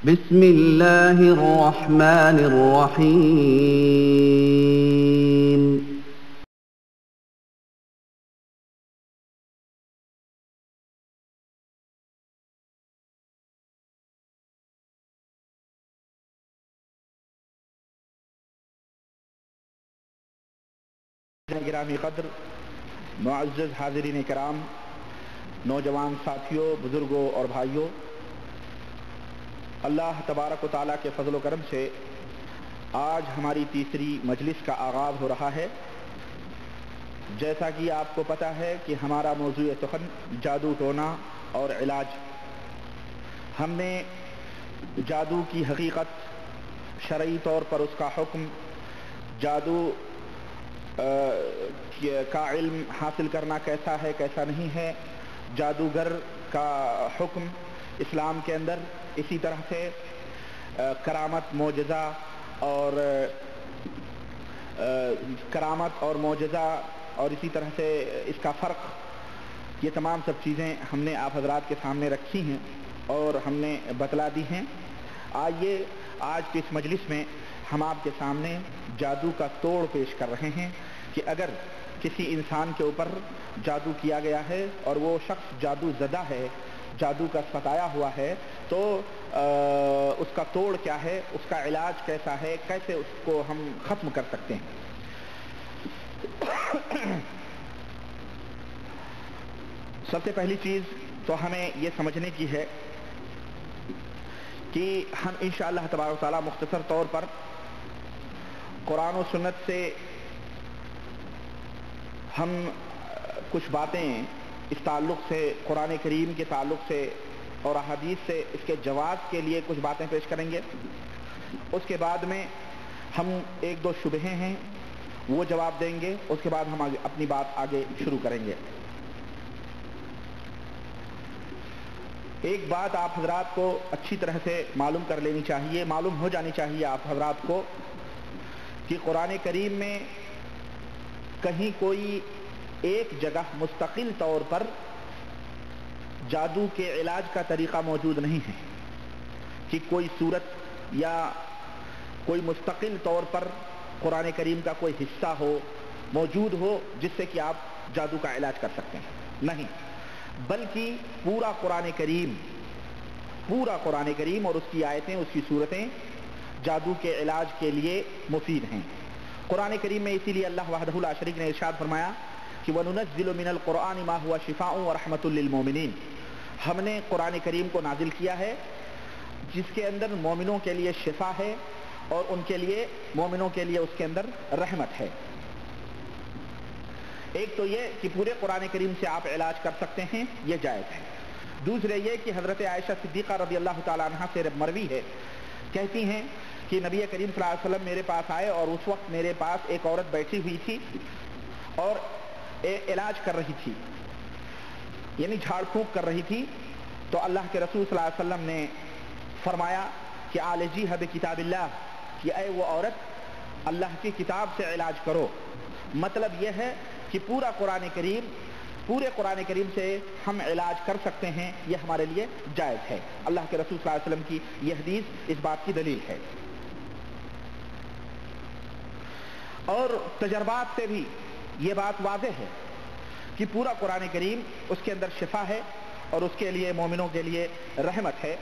بسم اللہ الرحمن الرحیم گرامی قدر، معزز حاضرین کرام، نوجوان ساتھیوں، بزرگوں اور بھائیوں، اللہ تبارک و تعالیٰ کے فضل و کرم سے آج ہماری تیسری مجلس کا آغاز ہو رہا ہے۔ جیسا کہ آپ کو پتہ ہے کہ ہمارا موضوع سخن جادو ٹونا اور علاج۔ ہم نے جادو کی حقیقت، شرعی طور پر اس کا حکم، جادو کا علم حاصل کرنا کیسا ہے کیسا نہیں ہے، جادوگر کا حکم اسلام کے اندر، اسی طرح سے کرامت معجزہ اور اسی طرح سے اس کا فرق، یہ تمام سب چیزیں ہم نے آپ حضرات کے سامنے رکھی ہیں اور ہم نے بتلا دی ہیں۔ آئیے آج کی اس مجلس میں ہم آپ کے سامنے جادو کا توڑ پیش کر رہے ہیں کہ اگر کسی انسان کے اوپر جادو کیا گیا ہے اور وہ شخص جادو زدہ ہے، جادو کا ستایا ہوا ہے، تو اس کا توڑ کیا ہے، اس کا علاج کیسا ہے، کیسے اس کو ہم ختم کر سکتے ہیں۔ سب سے پہلی چیز تو ہمیں یہ سمجھنے کی ہے کہ ہم انشاءاللہ تبارک و تعالیٰ مختصر طور پر قرآن و سنت سے ہم کچھ باتیں اس تعلق سے، قرآن کریم کے تعلق سے اور احادیث سے اس کے جواز کے لیے کچھ باتیں پیش کریں گے۔ اس کے بعد میں ہم ایک دو شبہے ہیں وہ جواب دیں گے، اس کے بعد ہم اپنی بات آگے شروع کریں گے۔ ایک بات آپ حضرات کو اچھی طرح سے معلوم کر لینی چاہیے، معلوم ہو جانی چاہیے آپ حضرات کو کہ قرآن کریم میں کہیں کوئی ایک جگہ مستقل طور پر جادو کے علاج کا طریقہ موجود نہیں ہے کہ کوئی صورت یا کوئی مستقل طور پر قرآن کریم کا کوئی حصہ ہو، موجود ہو، جس سے کہ آپ جادو کا علاج کر سکتے ہیں، نہیں، بلکہ پورا قرآن کریم اور اس کی آیتیں، اس کی صورتیں جادو کے علاج کے لیے مفید ہیں۔ قرآن کریم میں اسی لیے اللہ وحدہ لا شریک نے ارشاد فرمایا کہ وَنُنَزِّلُ مِنَ الْقُرْآنِ مَا هُوَ شِفَاءٌ وَرَحْمَةٌ لِّلْمُؤْمِنِينَ، ہم نے قرآن کریم کو نازل کیا ہے جس کے اندر مومنوں کے لیے شفا ہے اور ان کے لیے، مومنوں کے لیے اس کے اندر رحمت ہے۔ ایک تو یہ کہ پورے قرآن کریم سے آپ علاج کر سکتے ہیں، یہ جائز ہے۔ دوسرے یہ کہ حضرت عائشہ صدیقہ رضی اللہ تعالیٰ عنہ سے مروی ہے، کہتی ہیں کہ نبی کریم صلی اللہ علیہ وسلم میرے پاس آئے اور اس وقت میرے پاس ایک عورت بیٹھی ہوئی تھی اور علاج کر رہی تھی، یعنی جھاڑ پھونک کر رہی تھی، تو اللہ کے رسول صلی اللہ علیہ وسلم نے فرمایا کہ عالجیہ بکتاب اللہ، کہ اے وہ عورت اللہ کی کتاب سے علاج کرو۔ مطلب یہ ہے کہ پورے قرآن کریم سے ہم علاج کر سکتے ہیں، یہ ہمارے لیے جائز ہے۔ اللہ کے رسول صلی اللہ علیہ وسلم کی یہ حدیث اس بات کی دلیل ہے، اور تجربات سے بھی یہ بات واضح ہے کہ پورا قرآن کریم اس کے اندر شفا ہے اور اس کے لیے، مومنوں کے لیے رحمت ہے۔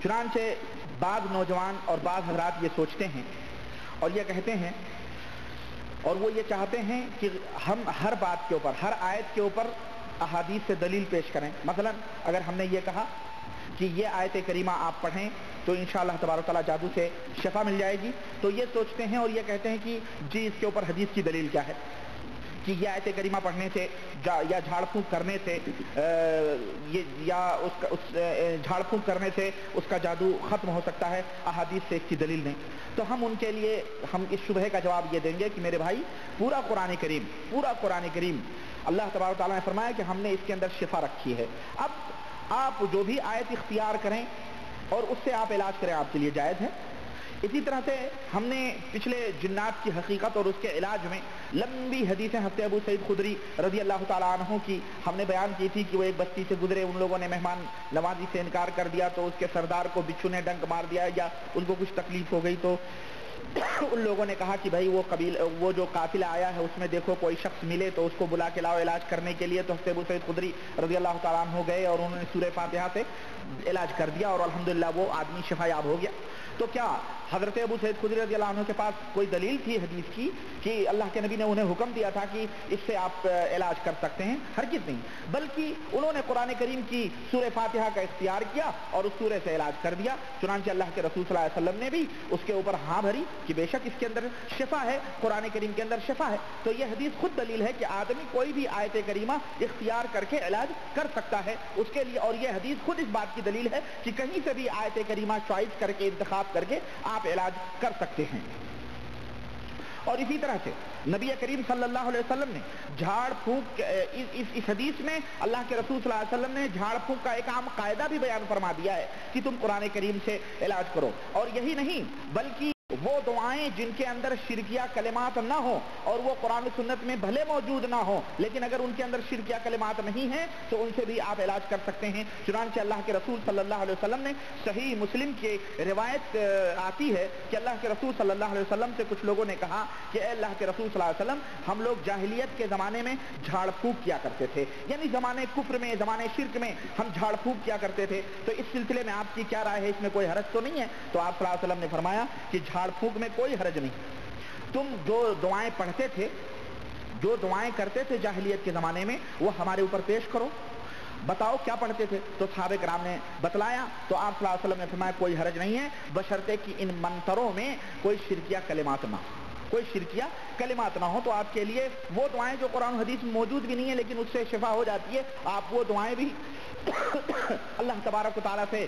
چنانچہ بعض نوجوان اور بعض حضرات یہ سوچتے ہیں اور یہ کہتے ہیں اور وہ یہ چاہتے ہیں کہ ہم ہر بات کے اوپر، ہر آیت کے اوپر احادیث سے دلیل پیش کریں۔ مثلا اگر ہم نے یہ کہا کہ یہ آیت کریمہ آپ پڑھیں تو انشاءاللہ تبارک تعالیٰ جادو سے شفا مل جائے گی، تو یہ سوچتے ہیں اور یہ کہتے ہیں کہ جی اس کے اوپر حدیث کی دلیل کیا ہے کہ یہ آیت کریمہ پڑھنے سے یا جھاڑ پھونک کرنے سے جھاڑ پھونک کرنے سے اس کا جادو ختم ہو سکتا ہے، احادیث سے اس کی دلیل نہیں۔ تو ہم ان کے لیے ہم اس شبہے کا جواب یہ دیں گے کہ میرے بھائی پورا قرآن کریم اللہ تبارک تعالیٰ نے فرمایا کہ ہم نے اس کے اندر شفا رکھی ہے۔ اب آپ جو بھی آیت اختیار کریں اور اس سے آپ علاج کریں، آپ کے لیے جائز ہے۔ इसी तरह से हमने पिछले जिन्नात की हकीकत और उसके इलाज में लंबी हदीसें हज़रत अबू सईद खुदरी रज़ी अल्लाह ताला अन्हु की हमने बयान की थी कि वो एक बस्ती से गुजरे, उन लोगों ने मेहमान नवाजी से इनकार कर दिया तो उसके सरदार को बिच्छू ने डंक मार दिया या उनको कुछ तकलीफ हो गई तो उन लोगों ने कहा कि भाई वो जो काफिला आया है उसमें देखो कोई शख्स मिले तो उसको बुला के लाओ इलाज करने के लिए। तो हज़रत अबू सईद खुदरी रज़ी अल्लाह ताला अन्हु गए और उन्होंने सूरह फातिहा से इलाज कर दिया और अल्हम्दुलिल्लाह वो आदमी शिफायाब हो गया। तो क्या हज़रत अबू सईद खुदरी रज़ी अल्लाह अन्हु के पास कोई दलील थी हदीस की कि अल्लाह के नबी ने उन्हें हुक्म दिया था कि इससे आप इलाज कर सकते हैं? हरगिज़ नहीं, बल्कि उन्होंने कुरान करीम की सूरह फातिहा का इख्तियार किया और उस सूरह से इलाज कर दिया। चुनांचे अल्लाह के रसूल सल्लल्लाहु अलैहि वसल्लम ने भी उसके ऊपर हाँ भरी कि बेशक इसके अंदर शिफा है, कुरान करीम के अंदर शिफा है। तो यह हदीस खुद दलील है कि आदमी कोई भी आयत करीमा इख्तियार करके इलाज कर सकता है उसके लिए। और यह हदीस खुद इस बात की दलील है कि कहीं से भी आयत करीमा चॉइस करके इंतखाब करके आप इलाज कर सकते हैं। और इसी तरह से नबी करीम सल्लल्लाहु अलैहि वसल्लम ने झाड़ फूंक इस हदीस में अल्लाह के रसूल सल्लल्लाहु अलैहि वसल्लम ने झाड़ फूंक का एक आम कायदा भी बयान फरमा दिया है कि तुम कुरान करीम से इलाज करो। और यही नहीं बल्कि वो दुआएं जिनके अंदर शिरकिया कलिमात ना हो और वो कुरान सुन्नत में भले मौजूद ना हो लेकिन अगर उनके अंदर शिरकिया कलिमात नहीं है तो उनसे भी आप इलाज कर सकते हैं। चुनांचे अल्लाह के रसूल सल्लल्लाहु अलैहि वसल्लम ने सही मुस्लिम की रिवायत आती है कि अल्लाह के रसूल सल्लल्लाहु अलैहि वसल्लम से कुछ लोगों ने कहा कि अल्लाह के रसूल सल्लल्लाहु अलैहि वसल्लम, हम लोग जाहिलियत के ज़माने में झाड़ फूंक किया करते थे, यानी ज़माने कुफ्र में ज़माने शिर्क में हम झाड़ फूंक किया करते थे, तो इस सिलसिले में आपकी क्या राय है, इसमें कोई हरज तो नहीं है? तो आप सल्लल्लाहु अलैहि वसल्लम ने फरमाया कि झाड़ फूंक में कोई हरज नहीं, तुम जो दुआएं पढ़ते थे, जो दुआएं करते थे जाहिलियत के ज़माने में वो हमारे ऊपर पेश करो, बताओ क्या पढ़ते थे? तो सहाबे कराम ने बतलाया तो आप सल्लल्लाहु अलैहि वसल्लम ने फरमाया कोई हरज नहीं है बशर्ते कि इन मंतरों में कोई शिरकिया कलिमात ना हो, कोई शिरकिया कलिमात ना हो। तो आपके लिए वो दुआएं जो कुरान हदीस में मौजूद भी नहीं है लेकिन उससे शिफा हो जाती है, आप वो दुआएं भी अल्लाह तबारक व तआला से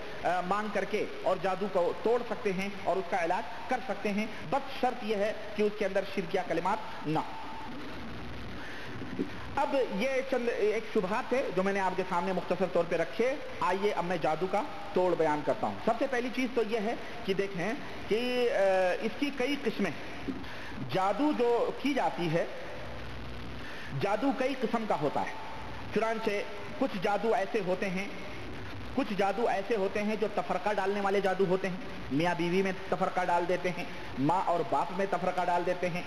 मांग करके और जादू को तोड़ सकते हैं और उसका इलाज कर सकते हैं। बस शर्त यह है कि उसके अंदर शिरकिया कलिमात ना। अब ये चंद एक शुबहात है जो मैंने आपके सामने मुख्तसर तौर पे रखे। आइए अब मैं जादू का तोड़ बयान करता हूँ। सबसे पहली चीज तो यह है कि देखें कि इसकी कई किस्में, जादू जो की जाती है जादू कई किस्म का होता है। चुनांचे कुछ जादू ऐसे होते हैं, कुछ जादू ऐसे होते हैं जो तफरका डालने वाले जादू होते हैं, मियाँ बीवी में तफरका डाल देते हैं, माँ और बाप में तफरका डाल देते हैं,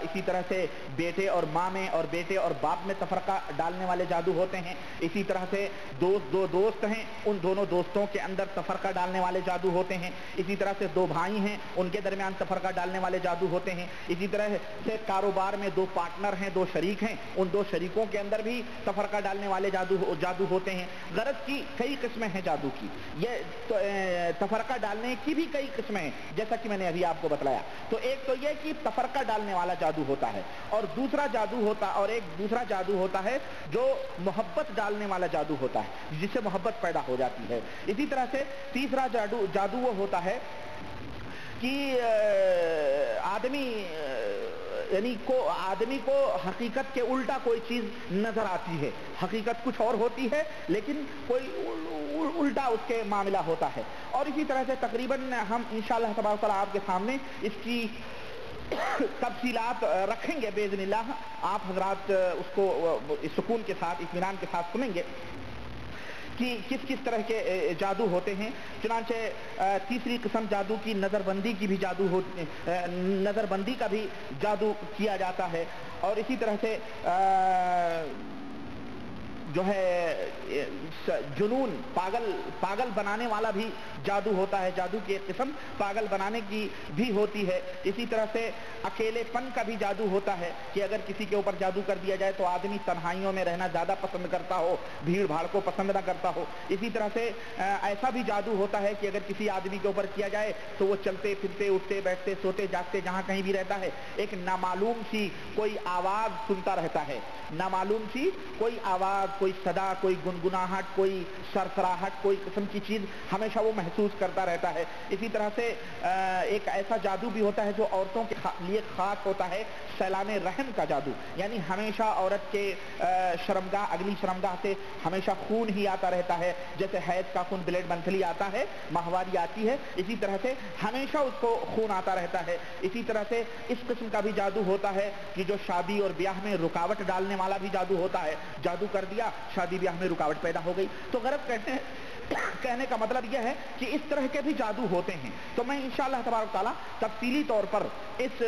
इसी तरह से बेटे और माँ में और बेटे और बाप में तफरका डालने वाले जादू होते हैं। इसी तरह से दो दोस्त हैं, उन दोनों दोस्तों के अंदर तफरका डालने वाले जादू होते हैं। इसी तरह से दो भाई हैं, उनके दरमियान तफरका डालने वाले जादू होते हैं। इसी तरह से कारोबार में दो पार्टनर हैं, दो शरीक हैं, उन दो शरीकों के अंदर भी तफरका डालने वाले जादू होते हैं। गरज की कई किस्में हैं जादू की, ये तफरका डालने की भी कई किस्में हैं जैसा कि मैंने अभी आपको बतलाया। तो एक तो ये कि तफरका डालने वाला जादू होता है और दूसरा जादू होता है जो मोहब्बत डालने वाला जादू होता है, जिससे मोहब्बत पैदा हो जाती है। इसी तरह से तीसरा जादू वो होता है कि आदमी को हकीकत के उल्टा कोई चीज नजर आती है, हकीकत कुछ और होती है लेकिन कोई उल्टा उसके मामला होता है। और इसी तरह से तकरीबन हम इंशाअल्लाह तबारक व तआला आपके सामने इसकी तफसीलात रखेंगे बेइज़्निल्लाह। आप हजरात उसको सुकून के साथ, इत्मीनान के साथ सुनेंगे कि किस किस तरह के जादू होते हैं। चुनांचे तीसरी किस्म जादू की नज़रबंदी की भी नज़रबंदी का भी जादू किया जाता है। और इसी तरह से जो है जुनून, पागल बनाने वाला भी जादू होता है, जादू की एक किस्म पागल बनाने की भी होती है। इसी तरह से अकेलेपन का भी जादू होता है कि अगर किसी के ऊपर जादू कर दिया जाए तो आदमी तन्हाइयों में रहना ज़्यादा पसंद करता हो, भीड़ भाड़ को पसंद ना करता हो। इसी तरह से ऐसा भी जादू होता है कि अगर किसी आदमी के ऊपर किया जाए तो वो चलते फिरते, उठते बैठते, सोते जागते, जहाँ कहीं भी रहता है एक नामालूम सी कोई आवाज़ सुनता रहता है, नामालूम सी कोई आवाज़ कोई सदा, कोई गुनगुनाहट, कोई सरसराहट, कोई किस्म की चीज़ हमेशा वो महसूस करता रहता है। इसी तरह से एक ऐसा जादू भी होता है जो औरतों के लिए ख़ास होता है, सैलाने रहम का जादू, यानी हमेशा औरत के शर्मगाह, अगली शर्मगाह से हमेशा खून ही आता रहता है। जैसे हैज का खून ब्लड मंथली आता है, माहवारी आती है, इसी तरह से हमेशा उसको खून आता रहता है। इसी तरह से इस किस्म का भी जादू होता है कि जो शादी और ब्याह में रुकावट डालने वाला भी जादू होता है। जादू कर दिया, शादी ब्याह में रुकावट पैदा हो गई। तो गरज कहने का मतलब यह है कि इस तरह के भी जादू होते हैं। तो मैं इंशाअल्लाह तबारक ताला तफसीली तौर पर इस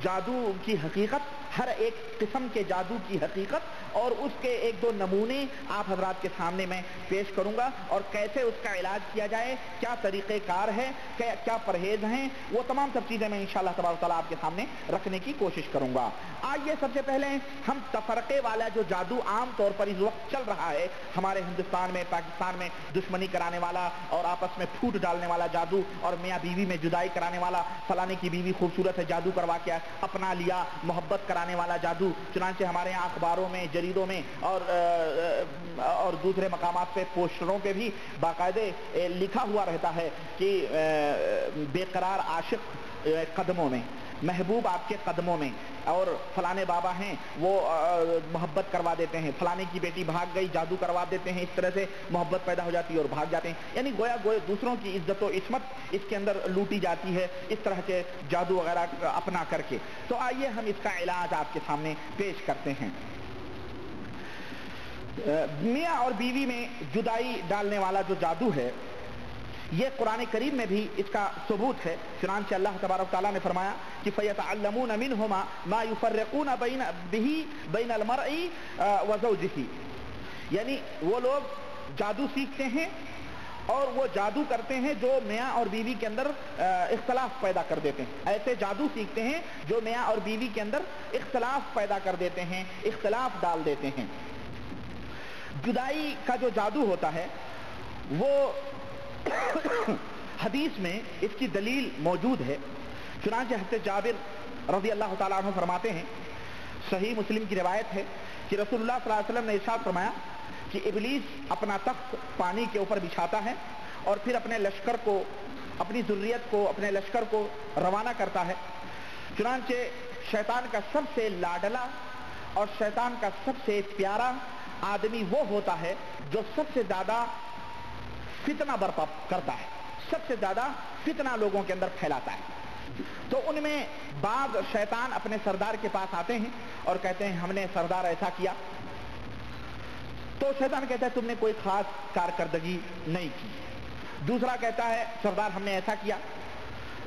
जादू की हकीकत, हर एक किस्म के जादू की हकीकत और उसके एक दो नमूने आप हजरात के सामने मैं पेश करूंगा, और कैसे उसका इलाज किया जाए, क्या तरीक़ेकार है, क्या परहेज हैं, वो तमाम सब चीज़ें मैं इंशाअल्लाह तबारक ताला आपके सामने रखने की कोशिश करूंगा। आइए सबसे पहले हम तफरक़े वाला जो जादू आम तौर पर इस वक्त चल रहा है हमारे हिंदुस्तान में, पाकिस्तान में, दुश्मनी कराने वाला और आपस में फूट डालने वाला जादू और मियाँ बीवी में जुदाई कराने वाला, फलाने की बीवी खूबसूरत है, जादू करवा के अपना लिया, मोहब्बत कराने वाला जादू। चुनांचे हमारे यहाँ अखबारों में, जरीदों में और दूसरे मकामात पे, पोस्टरों पे भी बाकायदे लिखा हुआ रहता है कि बेकरार आशिक कदमों में, महबूब आपके कदमों में, और फलाने बाबा हैं वो मोहब्बत करवा देते हैं, फलाने की बेटी भाग गई, जादू करवा देते हैं, इस तरह से मोहब्बत पैदा हो जाती है और भाग जाते हैं। यानी गोया दूसरों की इज्जत और इस्मत इसके अंदर लूटी जाती है इस तरह के जादू वगैरह अपना करके। तो आइए हम इसका इलाज आपके सामने पेश करते हैं। मियाँ और बीवी में जुदाई डालने वाला जो जादू है, ये कुरान करीम में भी इसका सबूत है। चुनांचे अल्लाह तबारक तआला ने फरमाया कि फ़यतअल्लमून मिनहुमा मा युफ़र्रिक़ून बैनल मरई व ज़ौजिही, यानी वो लोग जादू सीखते हैं और वो जादू करते हैं जो मियाँ और बीवी के अंदर इख्तलाफ पैदा कर देते हैं। ऐसे जादू सीखते हैं जो मियाँ और बीवी के अंदर इख्तलाफ पैदा कर देते हैं, इख्तलाफ डाल देते हैं। जुदाई का जो जादू होता है वो हदीस में इसकी दलील मौजूद है। चुनांचे हज़रत जाबिर रज़ी अल्लाह ताला अन्हु फरमाते हैं, सही मुस्लिम की रिवायत है कि रसूलुल्लाह सल्लल्लाहु अलैहि वसल्लम ने इरशाद फरमाया कि इब्लीस अपना तख्त पानी के ऊपर बिछाता है और फिर अपने लश्कर को, अपनी ज़ुर्रियत को, अपने लश्कर को रवाना करता है। चुनांचे शैतान का सबसे लाडला और शैतान का सबसे प्यारा आदमी वो होता है जो सबसे ज्यादा फितना बर्पा करता है, सबसे ज्यादा फितना लोगों के अंदर फैलाता है। तो उनमें बाद शैतान अपने सरदार के पास आते हैं और कहते हैं हमने सरदार ऐसा किया। तो शैतान कहता है तुमने कोई खास कारकर्दगी नहीं की। दूसरा कहता है सरदार हमने ऐसा किया।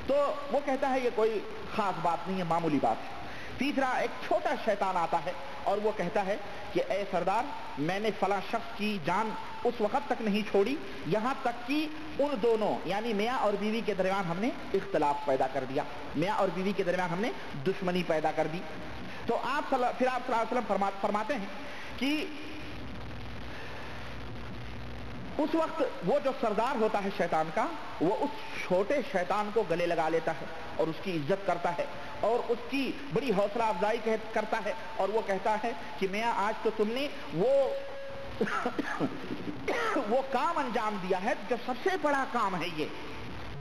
तो वो कहता है ये कोई खास बात नहीं है, मामूली बात है। तीसरा एक छोटा शैतान आता है और वो कहता है कि ए सरदार, मैंने फला शख्स की जान उस वक्त तक नहीं छोड़ी यहाँ तक कि उन दोनों यानी मियाँ और बीवी के दरमियान हमने इख्तलाफ पैदा कर दिया, मियाँ और बीवी के दरमियान हमने दुश्मनी पैदा कर दी। तो आप सल्लल्लाहु अलैहि वसल्लम फरमाते हैं कि उस वक्त वो जो सरदार होता है शैतान का, वो उस छोटे शैतान को गले लगा लेता है और उसकी इज्जत करता है और उसकी बड़ी हौसला अफजाई करता है और वो कहता है कि मियाँ आज तो तुमने वो काम अंजाम दिया है जो सबसे बड़ा काम है, ये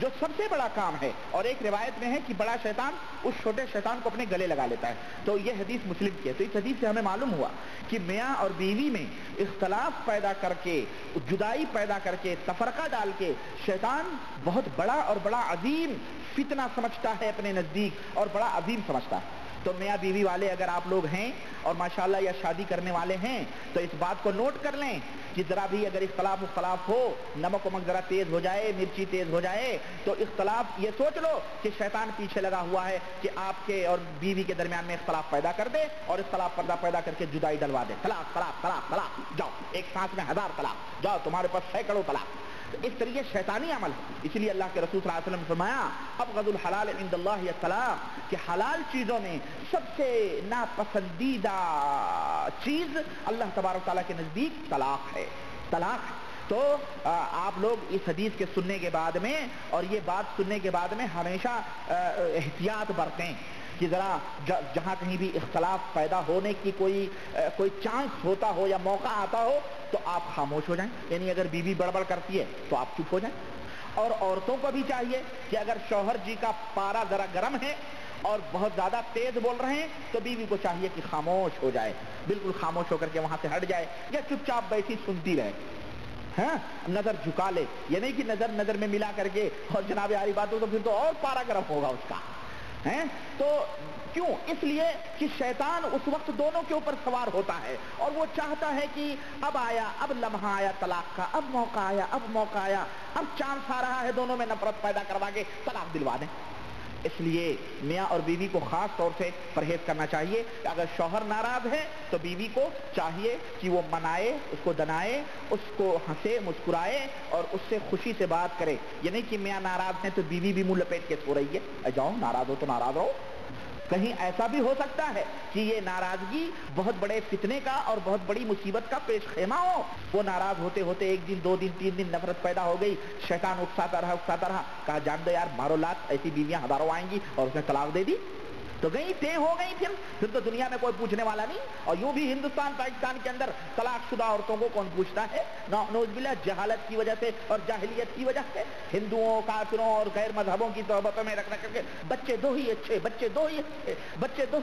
जो सबसे बड़ा काम है। और एक रिवायत में है कि बड़ा शैतान उस छोटे शैतान को अपने गले लगा लेता है। तो ये हदीस मुस्लिम की है। तो इस हदीस से हमें मालूम हुआ कि मियाँ और बीवी में इख्तलाफ पैदा करके, जुदाई पैदा करके, तफरका डाल के शैतान बहुत बड़ा और बड़ा अजीम फितना समझता है अपने नजदीक और बड़ा अजीम समझता है। तो मियाँ बीवी वाले अगर आप लोग हैं और माशाल्लाह या शादी करने वाले हैं तो इस बात को नोट कर लें कि जरा भी अगर इख्तलाफ हो, नमक वमक जरा तेज हो जाए, मिर्ची तेज हो जाए, तो इख्तलाफ ये सोच लो कि शैतान पीछे लगा हुआ है कि आपके और बीवी के दरमियान में इख्तलाफ पैदा कर दे और इख्तलाफ पैदा करके जुदाई डलवा दे। तलाक तलाक तलाक तलाक, जाओ एक सांस में 1000 तलाक, जाओ तुम्हारे पास सैकड़ों तलाक। तो इस तरीके शैतानी अमल है। इसलिए अल्लाह के रसूल सल्लल्लाहु अलैहि वसल्लम ने फरमाया अबगदुल हलाल इंदल्लाहि तलाक, कि हलाल चीजों में सबसे नापसंदीदा चीज अल्लाह तबारक तआला के नजदीक तलाक है, तलाक। तो आप लोग इस हदीस के सुनने के बाद में और ये बात सुनने के बाद में हमेशा एहतियात बरतें کہ ذرا جہاں کہیں بھی اختلاف پیدا ہونے کی کوئی چانس ہوتا ہو یا موقع آتا ہو تو آپ خاموش ہو جائیں، یعنی اگر بیوی بڑبڑ کرتی ہے تو آپ چپ ہو جائیں۔ اور عورتوں کو بھی چاہیے کہ اگر شوہر جی کا پارا ذرا گرم ہے اور بہت زیادہ تیز بول رہے ہیں تو بیوی کو چاہیے کہ خاموش ہو جائے، بالکل خاموش ہو کر کے وہاں سے ہٹ جائے یا چپ چاپ بیٹھی سنتی رہے، ہاں نظر جھکا لے، یہ نہیں کہ نظر میں ملا کر کے اور جناب عالی بات ہو تو پھر تو اور پارا گرم ہوگا اس کا، ہیں تو کیوں؟ اس لیے کہ شیطان اس وقت دونوں کے اوپر سوار ہوتا ہے اور وہ چاہتا ہے کہ اب آیا، اب لمحہ آیا طلاق کا، اب موقع آیا، اب موقع آیا، اب چانس آ رہا ہے دونوں میں نفرت پیدا کروا کے طلاق دلوا دیں۔ اس لیے میاں اور بیوی کو خاص طور سے پرہیز کرنا چاہیے کہ اگر شوہر ناراض ہے تو بیوی کو چاہیے کہ وہ منائے، اس کو دنائے، اس کو ہنسے مسکرائے اور اس سے خوشی سے بات کرے۔ یہ نہیں کہ میاں ناراض ہیں تو بیوی بھی منہ لپیٹ کے سو رہی ہے، جاؤ ناراض ہو تو ناراض رہو۔ کہیں ایسا بھی ہو سکتا ہے کہ یہ ناراضگی بہت بڑے فتنے کا اور بہت بڑی مصیبت کا پیش خیمہ ہو، وہ ناراض ہوتے ہوتے ایک دن، 2 دن، 3 دن نفرت پیدا ہو گئی، شیطان اکساتا رہا، کہا جان دو یار مارو لات، ایسی بیویاں ہزاروں آئیں گی، اور اس نے طلاق دے دی تو گئی طے ہو گئی، پھر تو دنیا میں کوئی پوچھنے والا نہیں۔ اور یوں بھی ہندوستان پاکستان کے اندر طلاق شدہ عورتوں کو کون پوچھتا ہے؟ نعوذ باللہ، جہالت کی وجہ سے اور جاہلیت کی وجہ سے ہندوؤں، کافروں اور غیر مذہبوں کی صحبتوں میں رکھ کے بچے دو ہی اچھے، بچے دو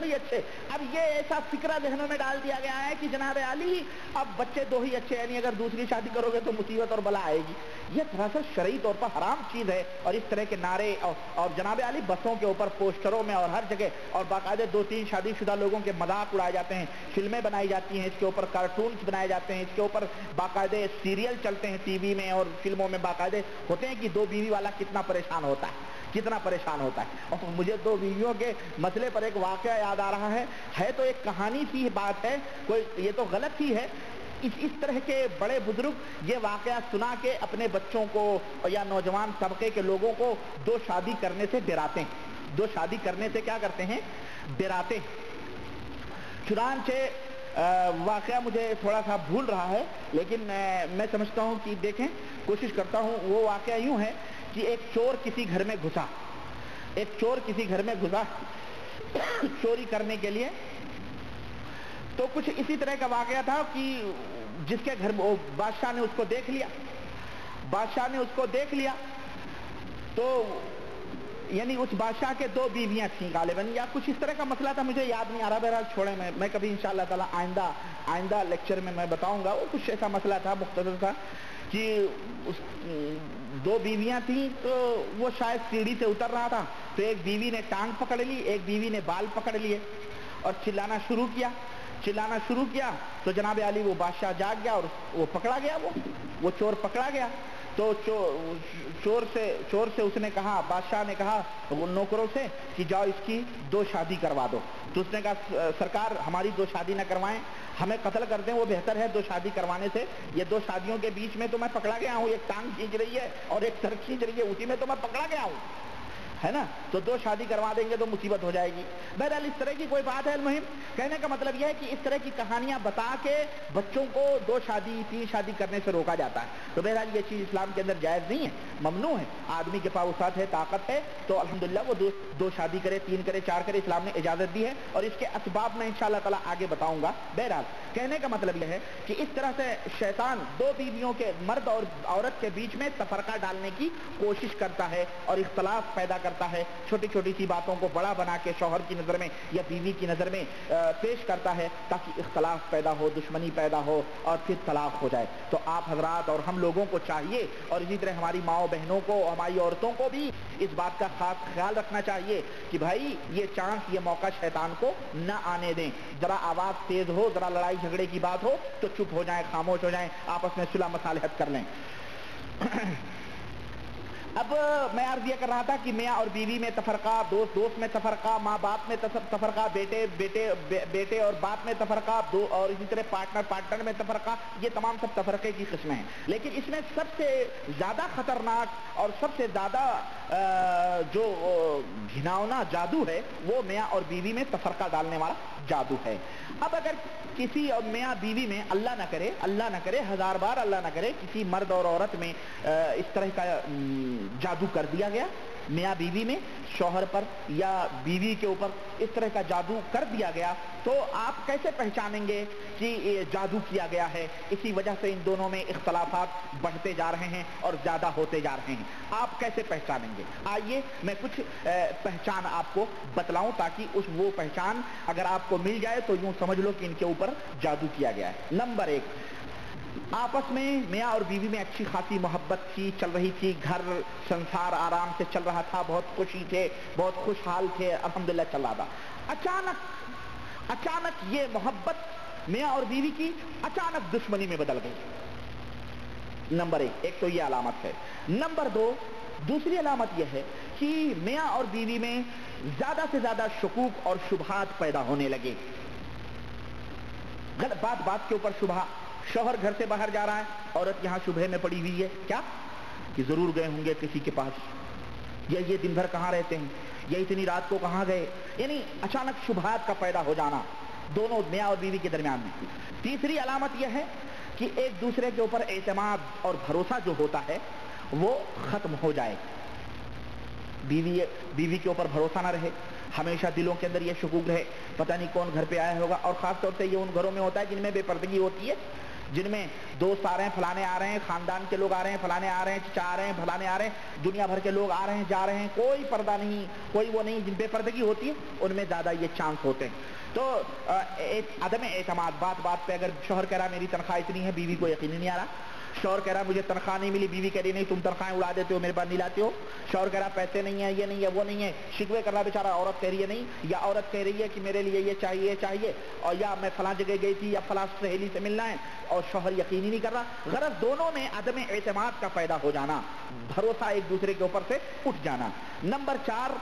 ہی اچھے۔ اب یہ ایسا فکرہ ذہنوں میں ڈال دیا گیا ہے کہ جناب عالی اب بچے دو ہی اچھے، یعنی اگر دوسری شادی کرو گے تو مصیبت اور بلا آئے گی۔ یہ دراصل شرعی طور پر حرام چیز ہے، اور اس طرح کے نعرے اور جناب عالی بسوں کے اوپر، پوسٹروں میں اور ہر جگہ، اور باقاعدہ 2-3 شادی شدہ لوگوں کے مذاق اڑائے جاتے ہیں، فلمیں بنائی جاتی ہیں اس کے اوپر، کارٹونز بنائے جاتے ہیں اس کے اوپر، باقاعدہ سیریل چلتے ہیں ٹی وی میں اور فلموں میں باقاعدہ ہوتے ہیں کہ 2 بیوی والا کتنا پریشان ہوتا ہے، کتنا پریشان ہوتا ہے۔ اور مجھے 2 بیویوں کے مسئلے پر ایک واقعہ یاد آ رہا ہے تو ایک کہانی سی بات ہے، کوئی یہ تو غلط ہی ہے۔ اس طرح کے بڑے بزرگ یہ واقعہ سنا کے اپنے بچوں کو یا نوجوان طبقے کے لوگوں کو 2 شادی کرنے سے ڈراتے ہیں، 2 شادی کرنے سے کیا کرتے ہیں؟ ڈراتے ہیں۔ چنانچہ واقعہ مجھے تھوڑا سا بھول رہا ہے لیکن میں سمجھتا ہوں کہ دیکھیں، کوشش کرتا ہوں۔ وہ واقعہ یوں ہے کہ ایک چور کسی گھر میں گھسا، چوری کرنے کے لیے، تو کچھ اسی طرح کا واقعہ تھا کہ جس کے گھر بادشاہ نے اس کو دیکھ لیا تو یعنی اس بادشاہ کے 2 بیویاں تھیں غالباً، یا کچھ اس طرح کا مسئلہ تھا، مجھے یاد نہیں آ رہا، بہرحال چھوڑیں، میں کبھی انشاءاللہ تعالی آئندہ لیکچر میں بتاؤں گا۔ وہ کچھ ایسا مسئلہ تھا، مختصر تھا کہ 2 بیویاں تھیں تو وہ شاید سیڑھی سے اتر رہا تھا تو ایک بیوی نے ٹانگ پکڑ لی، ایک بیوی نے بال پکڑ لیے اور چلانا شروع کیا تو جناب عالی وہ بادشاہ جاگ گیا اور وہ پکڑا گیا، وہ چور پکڑا گیا۔ تو چور سے اس نے کہا، بادشاہ نے کہا نوکروں سے کہ جاؤ اس کی 2 شادی کروا دو۔ تو اس نے کہا سرکار ہماری 2 شادی نہ کروائیں، ہمیں قتل کر دیں، وہ بہتر ہے 2 شادی کروانے سے۔ یہ 2 شادیوں کے بیچ میں تو میں پکڑا گیا ہوں، ایک ٹانگ کھینچ رہی ہے اور ایک سر کھینچ رہی ہے، اسی میں تو میں پکڑا گیا ہوں، ہے نا، تو 2 شادی کروا دیں گے تو مصیبت ہو جائے گی۔ بہرحال اس طرح کی کوئی بات ہے۔ المہم کہنے کا مطلب یہ ہے کہ اس طرح کی کہانیاں بتا کے بچوں کو 2 شادی 3 شادی کرنے سے روکا جاتا ہے۔ تو بہرحال یہ چیز اسلام کے اندر جائز نہیں ہے، ممنوع ہے۔ آدمی کے پاس وسعت ہے، طاقت ہے تو الحمدللہ وہ 2 شادی کرے، 3 کرے، 4 کرے، اسلام نے اجازت دی ہے، اور اس کے اسباب میں انشاءاللہ تعالی آگے بتاؤں گا۔ بہرحال کہنے کا مطلب یہ ہے کہ اس طرح سے شیطان 2 بیویوں کے، مرد اور عورت کے بیچ میں تفرقہ ڈالنے کی کوشش کرتا ہے اور اختلاف پیدا کرتا ہے، چھوٹی چھوٹی سی باتوں کو بڑا بنا کے شوہر کی نظر میں یا بیوی کی نظر میں پیش کرتا ہے تاکہ اختلاف پیدا ہو، دشمنی پیدا ہو اور پھر طلاق ہو جائے۔ تو آپ حضرات اور ہم لوگوں کو چاہیے، اور اسی طرح ہماری ماؤں بہنوں کو، ہماری عورتوں کو بھی اس بات کا خاص خیال رکھنا چاہیے کہ بھائی یہ چانس، یہ موقع شیطان کو نہ آنے دیں۔ ذرا آواز تیز ہو، ذرا لڑائی جھگڑے کی بات ہو تو چپ ہو جائیں، خاموش ہو جائیں، آپس میں صلح مصالحت کر لیں۔ اب میں عرض یہ کر رہا تھا کہ میاں اور بیوی میں تفرقہ، دوست میں تفرقہ، ماں باپ میں تفرقہ، بیٹے اور باپ میں تفرقہ، اور اسی طرح پارٹنر میں تفرقہ، یہ تمام سب تفرقے کی قسمیں ہیں۔ لیکن اس میں سب سے زیادہ خطرناک اور سب سے زیادہ جو گھناؤنا جادو ہے وہ میاں اور بیوی میں تفرقہ ڈالنے والا جادو ہے۔ اب اگر کسی اور میاں بیوی میں اللہ نہ کرے 1000 بار اللہ نہ کرے، کسی مرد اور عورت میں اس طرح کا جادو کر دیا گیا मियाँ बीवी में शौहर पर या बीवी के ऊपर इस तरह का जादू कर दिया गया, तो आप कैसे पहचानेंगे कि ये जादू किया गया है? इसी वजह से इन दोनों में इख्तलाफात बढ़ते जा रहे हैं और ज़्यादा होते जा रहे हैं। आप कैसे पहचानेंगे? आइए मैं कुछ पहचान आपको बतलाऊं, ताकि वो पहचान अगर आपको मिल जाए तो यूं समझ लो कि इनके ऊपर जादू किया गया है। नंबर 1, आपस में मियाँ और बीवी में अच्छी खासी मोहब्बत थी, चल रही थी, घर संसार आराम से चल रहा था, बहुत खुशी थे, बहुत खुशहाल थे, अल्हम्दुलिल्लाह चल रहा था। अचानक ये मोहब्बत मियाँ और बीवी की अचानक दुश्मनी में बदल गई। नंबर 1, एक तो ये अलामत है। नंबर 2, दूसरी अलामत यह है कि मियाँ और बीवी में ज्यादा से ज्यादा शकूक और शुबहात पैदा होने लगे। बात के ऊपर शुबहा, शौहर घर से बाहर जा रहा है, औरत यहाँ शुबहे में पड़ी हुई है, क्या कि जरूर गए होंगे किसी के पास, या ये दिन भर कहाँ रहते हैं, या इतनी रात को कहाँ गए, यानी अचानक शुबहात का पैदा हो जाना दोनों मियाँ और बीवी के दरमियान में। तीसरी अलामत यह है कि एक दूसरे के ऊपर एतमाद और भरोसा जो होता है वो खत्म हो जाए। बीवी के ऊपर भरोसा ना रहे, हमेशा दिलों के अंदर ये शकूक रहे, पता नहीं कौन घर पे आया होगा। और खास तौर से ये उन घरों में होता है जिनमें बेपर्दगी होती है, जिनमें दोस्त आ रहे हैं, फलाने आ रहे हैं, खानदान के लोग आ रहे हैं, फलाने आ रहे हैं, चचा आ रहे हैं, फलाने आ रहे हैं, दुनिया भर के लोग आ रहे हैं, जा रहे हैं, कोई पर्दा नहीं, कोई वो नहीं, जिन बेपर्दगी होती है उनमें ज्यादा ये चांस होते हैं। तो अदम एतमाद, बात पे अगर शौहर कह रहा मेरी तनख्वाह इतनी है, बीवी को यकीन नहीं आ रहा। शौहर कह रहा मुझे तनख्वाह नहीं मिली, बीवी कह रही नहीं तुम तनख्वाहें उड़ा देते हो, मेरे पास नहीं लाते हो। शौहर कह रहा पैसे नहीं है, ये नहीं है, वो नहीं है, शिकवे कर रहा बेचारा, औरत कह रही है नहीं, या औरत कह रही है कि मेरे लिए ये चाहिए, और या मैं फलां जगह गई थी, या फलां सहेली से मिलना है, और शौहर यकीन ही नहीं कर रहा। गरज दोनों में अदम एतमाद का पैदा हो जाना, भरोसा एक दूसरे के ऊपर से उठ जाना। नंबर 4,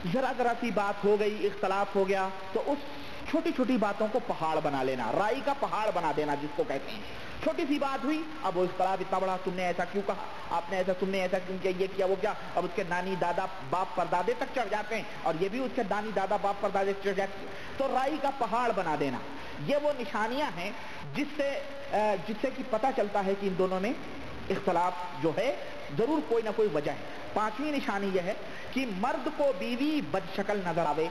जरा सी बात हो गई, इख्तलाफ हो गया, तो उस छोटी छोटी बातों को पहाड़ बना लेना, राई का पहाड़ बना देना जिसको कहते हैं। छोटी सी बात हुई, अब वो इख्तलाफ इतना बड़ा, तुमने ऐसा क्यों कहा, आपने ऐसा, तुमने ऐसा क्यों किया, ये किया वो क्या, अब उसके नानी दादा बाप परदादे तक चढ़ जाते हैं, और ये भी उसके नानी दादा बाप परदादे चढ़ जाते हैं। तो राई का पहाड़ बना देना, ये वो निशानियां हैं जिससे कि पता चलता है कि इन दोनों में इख्तलाफ जो है जरूर कोई ना कोई वजह है। 5वीं निशानी यह है कि मर्द को बीवी बदशक्ल नजर आवे,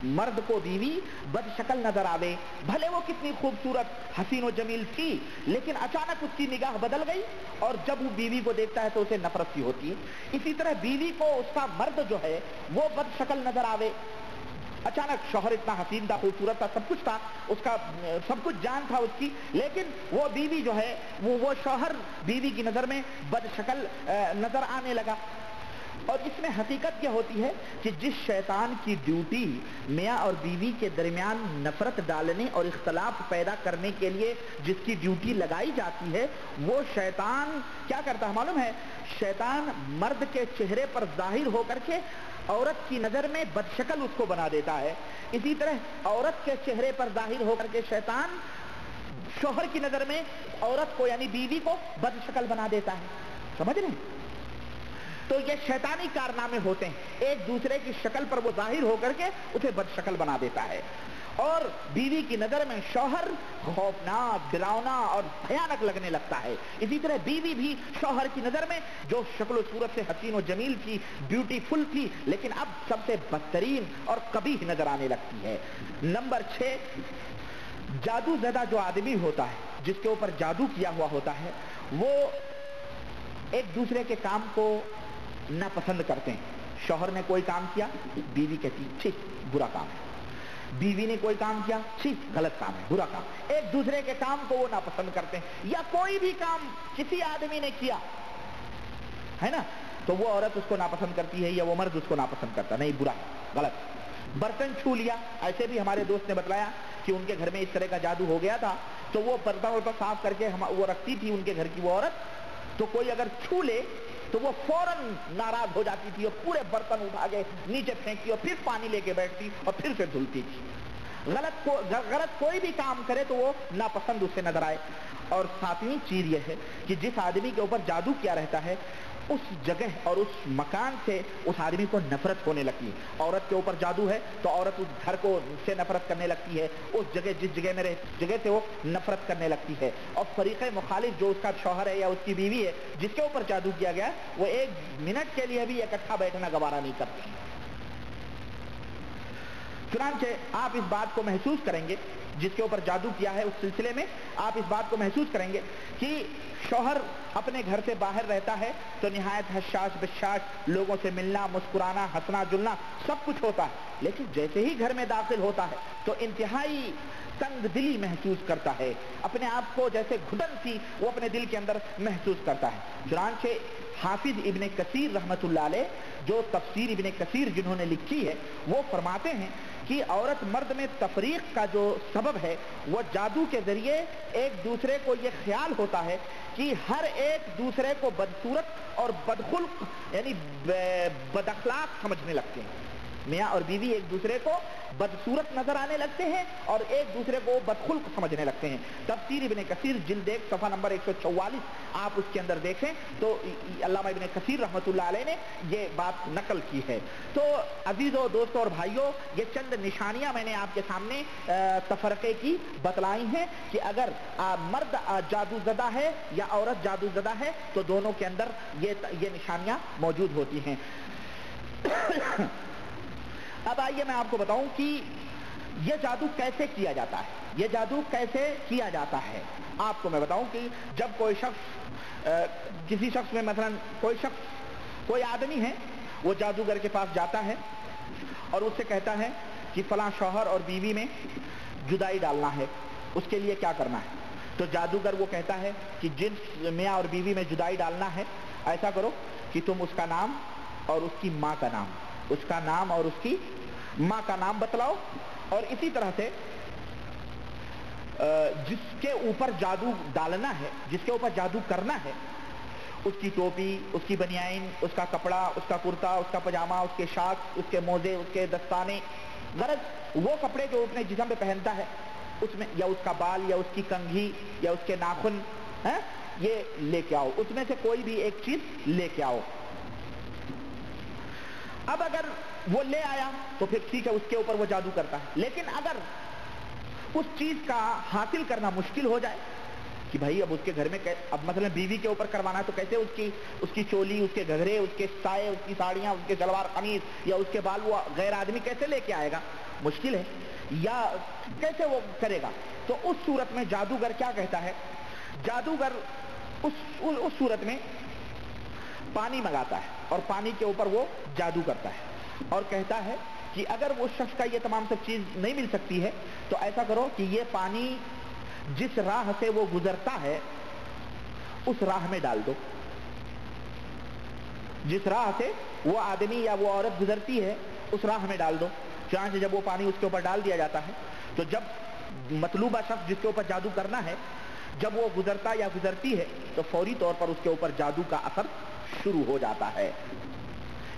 मर्द को बीवी बदशक्ल नजर आवे, भले वो कितनी खूबसूरत हसीन और जमील थी, लेकिन अचानक उसकी निगाह बदल गई, और जब वो बीवी को देखता है तो उसे नफरत सी होती है। इसी तरह बीवी को उसका मर्द जो है वो बदशक्ल नजर आवे, अचानक शौहर इतना हसीन था, खूबसूरत था, सब कुछ था, उसका सब कुछ जान था उसकी, लेकिन वो बीवी जो है वो शौहर बीवी की नजर में बदशक्ल नजर आने लगा। और इसमें हकीकत क्या होती है कि जिस शैतान की ड्यूटी मियाँ और बीवी के दरमियान नफरत डालने और इख्तलाफ पैदा करने के लिए जिसकी ड्यूटी लगाई जाती है, वो शैतान क्या करता है मालूम है? शैतान मर्द के चेहरे पर जाहिर होकर के औरत की नजर में बदशक्ल उसको बना देता है। इसी तरह औरत के चेहरे पर जाहिर होकर के शैतान शौहर की नजर में औरत को यानी बीवी को बदशक्ल बना देता है। समझ रहे हैं? तो ये शैतानी कारनामे होते हैं, एक दूसरे की शक्ल पर वो जाहिर होकर के उसे बदशक्ल बना देता है, और बीवी की नजर में शौहर खौफनाक, डरावना और भयानक लगने लगता है। इसी तरह बीवी भी शौहर की नजर में जो शक्ल सूरत से हसीन और जमील थी, ब्यूटीफुल थी, लेकिन अब सबसे बदतरीन और कबीह नजर आने लगती है। नंबर 6, जादू ज़दा जो आदमी होता है, जिसके ऊपर जादू किया हुआ होता है, वो एक दूसरे के काम को नापसंद करते हैं। शौहर ने कोई काम किया, बीवी कहती ठीक बुरा काम है, बीवी ने कोई काम किया, ठीक गलत काम है, बुरा काम। एक दूसरे के काम को वो नापसंद करते हैं। या कोई भी काम किसी आदमी ने किया है ना, तो वो औरत उसको नापसंद करती है, या वो मर्द उसको नापसंद करता, नहीं बुरा है, गलत। बर्तन छू लिया, ऐसे भी हमारे दोस्त ने बतलाया कि उनके घर में इस तरह का जादू हो गया था, तो वो बर्तन साफ करके वो रखती थी उनके घर की वो औरत, तो कोई अगर छू ले तो वो फौरन नाराज हो जाती थी और पूरे बर्तन उठा के नीचे फेंकती और फिर पानी लेके बैठती और फिर से धुलती थी। गलत कोई भी काम करे तो वो नापसंद उसे नजर आए। और सातवीं चीज ये है कि जिस आदमी के ऊपर जादू किया रहता है उस जगह और उस मकान से उस आदमी को नफरत होने लगती है। औरत के ऊपर जादू है तो औरत उस घर को से नफरत करने लगती है, उस जगह जिस जगह में जगह से वो नफरत करने लगती है। और फरीक़े मुखालिफ जो उसका शौहर है या उसकी बीवी है जिसके ऊपर जादू किया गया वो एक मिनट के लिए भी इकट्ठा बैठना गवारा नहीं करती। चुनांचे आप इस बात को महसूस करेंगे, जिसके ऊपर जादू किया है उस सिलसिले में आप इस बात को महसूस करेंगे कि शौहर अपने घर से बाहर रहता है तो निहायत हशाश बशाश लोगों से मिलना, मुस्कुराना, हंसना जुलना सब कुछ होता है, लेकिन जैसे ही घर में दाखिल होता है तो इंतहाई तंग दिली महसूस करता है, अपने आप को जैसे घुटन सी वो अपने दिल के अंदर महसूस करता है। चुनांचे हाफिज इब्ने कसीर रहमतुल्लाह अलैह जो तफसीर इब्ने कसीर जिन्होंने लिखी है वो फरमाते हैं कि औरत मर्द में तफरीक का जो सबब है वो जादू के जरिए एक दूसरे को ये ख्याल होता है कि हर एक दूसरे को बदसूरत और बदखुल्क यानी बदअखलाक समझने लगते हैं। मियाँ और बीवी एक दूसरे को बदसूरत नजर आने लगते हैं और एक दूसरे को बदखुल्क समझने लगते हैं। तफसीर इब्ने कसीर जिल्द 1 सफ़ा नंबर 144 आप उसके अंदर देखें तो अल्लामा इब्ने कसीर रहमतुल्लाह अलैह ने ये बात नकल की है। तो अजीजों, दोस्तों और भाइयों, ये चंद निशानियां मैंने आपके सामने तफरके की बतलाई हैं कि अगर मर्द जादूज़दा है या औरत जादूज़दा है तो दोनों के अंदर ये निशानियां मौजूद होती हैं। अब आइए मैं आपको बताऊं कि यह जादू कैसे किया जाता है। यह जादू कैसे किया जाता है आपको मैं बताऊं कि जब कोई शख्स किसी शख्स में मसलन कोई आदमी है वो जादूगर के पास जाता है और उससे कहता है कि फलां शौहर और बीवी में जुदाई डालना है, उसके लिए क्या करना है। तो जादूगर वो कहता है कि जिस मियाँ और बीवी में जुदाई डालना है ऐसा करो कि तुम उसका नाम और उसकी माँ का नाम, उसका नाम और उसकी माँ का नाम बतलाओ, और इसी तरह से जिसके ऊपर जादू डालना है, जिसके ऊपर जादू करना है, उसकी टोपी, उसकी बनियाइन, उसका कपड़ा, उसका कुर्ता, उसका पजामा, उसके शाख, उसके मोजे, उसके दस्ताने, गरज वो कपड़े जो अपने जिस्म पे पहनता है उसमें, या उसका बाल या उसकी कंघी या उसके नाखून है, ये लेके आओ, उसमें से कोई भी एक चीज लेके आओ। अब अगर वो ले आया तो फिर ठीक है, उसके ऊपर वो जादू करता है। लेकिन अगर उस चीज का हासिल करना मुश्किल हो जाए कि भाई अब उसके घर में अब मतलब बीवी के ऊपर करवाना है तो कैसे उसकी चोली, उसके घघरे, उसके साये, उसकी साड़ियां, उसके सलवार कमीज या उसके बाल वो गैर आदमी कैसे लेके आएगा, मुश्किल है, या कैसे वो करेगा। तो उस सूरत में जादूगर क्या कहता है, जादूगर उस सूरत में पानी मंगाता है और पानी के ऊपर वो जादू करता है और कहता है कि अगर वो शख्स का ये तमाम सब चीज नहीं मिल सकती है तो ऐसा करो कि ये पानी जिस राह से वो गुजरता है उस राह में डाल दो। जिस राह से वो आदमी या वो औरत गुजरती है उस राह में डाल दो। जहां से जब वो पानी उसके ऊपर डाल दिया जाता है तो जब मतलूबा शख्स जिसके ऊपर जादू करना है जब वो गुजरता या गुजरती है तो फौरी तौर पर उसके ऊपर जादू का असर शुरू हो जाता है।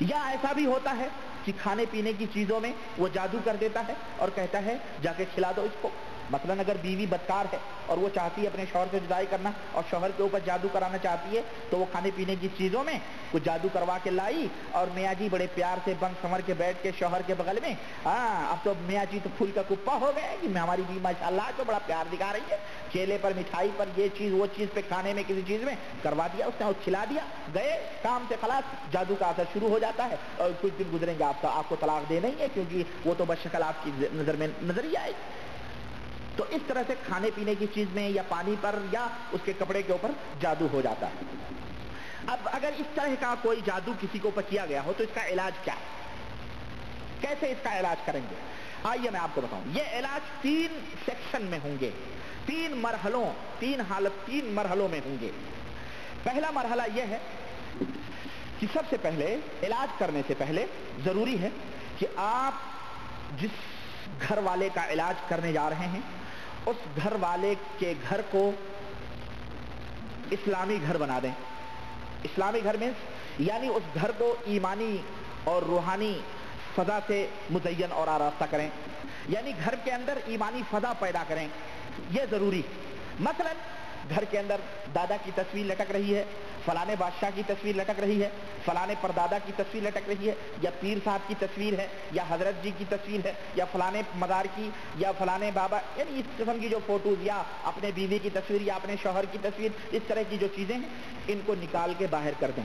या ऐसा भी होता है कि खाने पीने की चीजों में वो जादू कर देता है और कहता है जाके खिला दो इसको। मसलन अगर बीवी बदकार है और वो चाहती है अपने शौहर से जुदाई करना और शौहर के ऊपर जादू कराना चाहती है तो वो खाने पीने की चीजों में कुछ जादू करवा के लाई और मियाँ जी बड़े प्यार से बंग संवर के बैठ के शौहर के बगल में, अब तो मियाँ जी तो फूल का कुप्पा हो गए कि हमारी बीवी माशाल्लाह तो बड़ा प्यार दिखा रही है, केले पर, मिठाई पर, ये चीज वो चीज पे, खाने में किसी चीज में करवा दिया उसने और खिला दिया, गए काम से खलास, जादू का असर शुरू हो जाता है और कुछ दिन गुजरेंगे आपको तलाक देना ही है क्योंकि वो तो बशक्ल आपकी नजर में नजर ही आए। तो इस तरह से खाने पीने की चीज में या पानी पर या उसके कपड़े के ऊपर जादू हो जाता है। अब अगर इस तरह का कोई जादू किसी के ऊपर किया गया हो तो इसका इलाज क्या है, कैसे इसका इलाज करेंगे, आइए मैं आपको बताऊं। ये इलाज 3 सेक्शन में होंगे, 3 मरहलों में होंगे। पहला मरहला यह है कि सबसे पहले इलाज करने से पहले जरूरी है कि आप जिस घर वाले का इलाज करने जा रहे हैं उस घर वाले के घर को इस्लामी घर बना दें। इस्लामी घर में यानी उस घर को ईमानी और रूहानी فضا سے مزین اور آراستہ کریں، یعنی گھر کے اندر ایمانی فضا پیدا کریں، یہ ضروری۔ مثلا گھر کے اندر دادا کی تصویر لٹک رہی ہے، فلانے بادشاہ کی تصویر لٹک رہی ہے، فلانے پردادا کی تصویر لٹک رہی ہے، یا پیر صاحب کی تصویر ہے، یا حضرت جی کی تصویر ہے، یا فلانے مزار کی، یا فلانے بابا، یعنی اس قسم کی جو فوٹوز، یا اپنے بیوی کی تصویر، یا اپنے شوہر کی تصویر، اس طرح کی جو چیزیں ہیں ان کو نکال کے باہر کر دیں،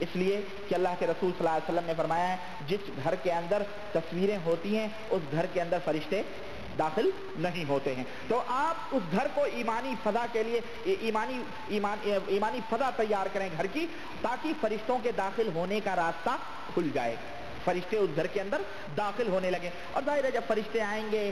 اس لیے کہ اللہ کے رسول صلی اللہ علیہ وسلم نے فرمایا ہے جس گھر کے اندر تصویریں ہوتی ہیں اس گھر کے اندر فرشتے داخل نہیں ہوتے ہیں۔ تو آپ اس گھر کو ایمانی فضا کے لیے ایمانی فضا تیار کریں گھر کی، تاکہ فرشتوں کے داخل ہونے کا راستہ کھل جائے، فرشتے اس گھر کے اندر داخل ہونے لگے۔ اور ظاہر ہے جب فرشتے آئیں گے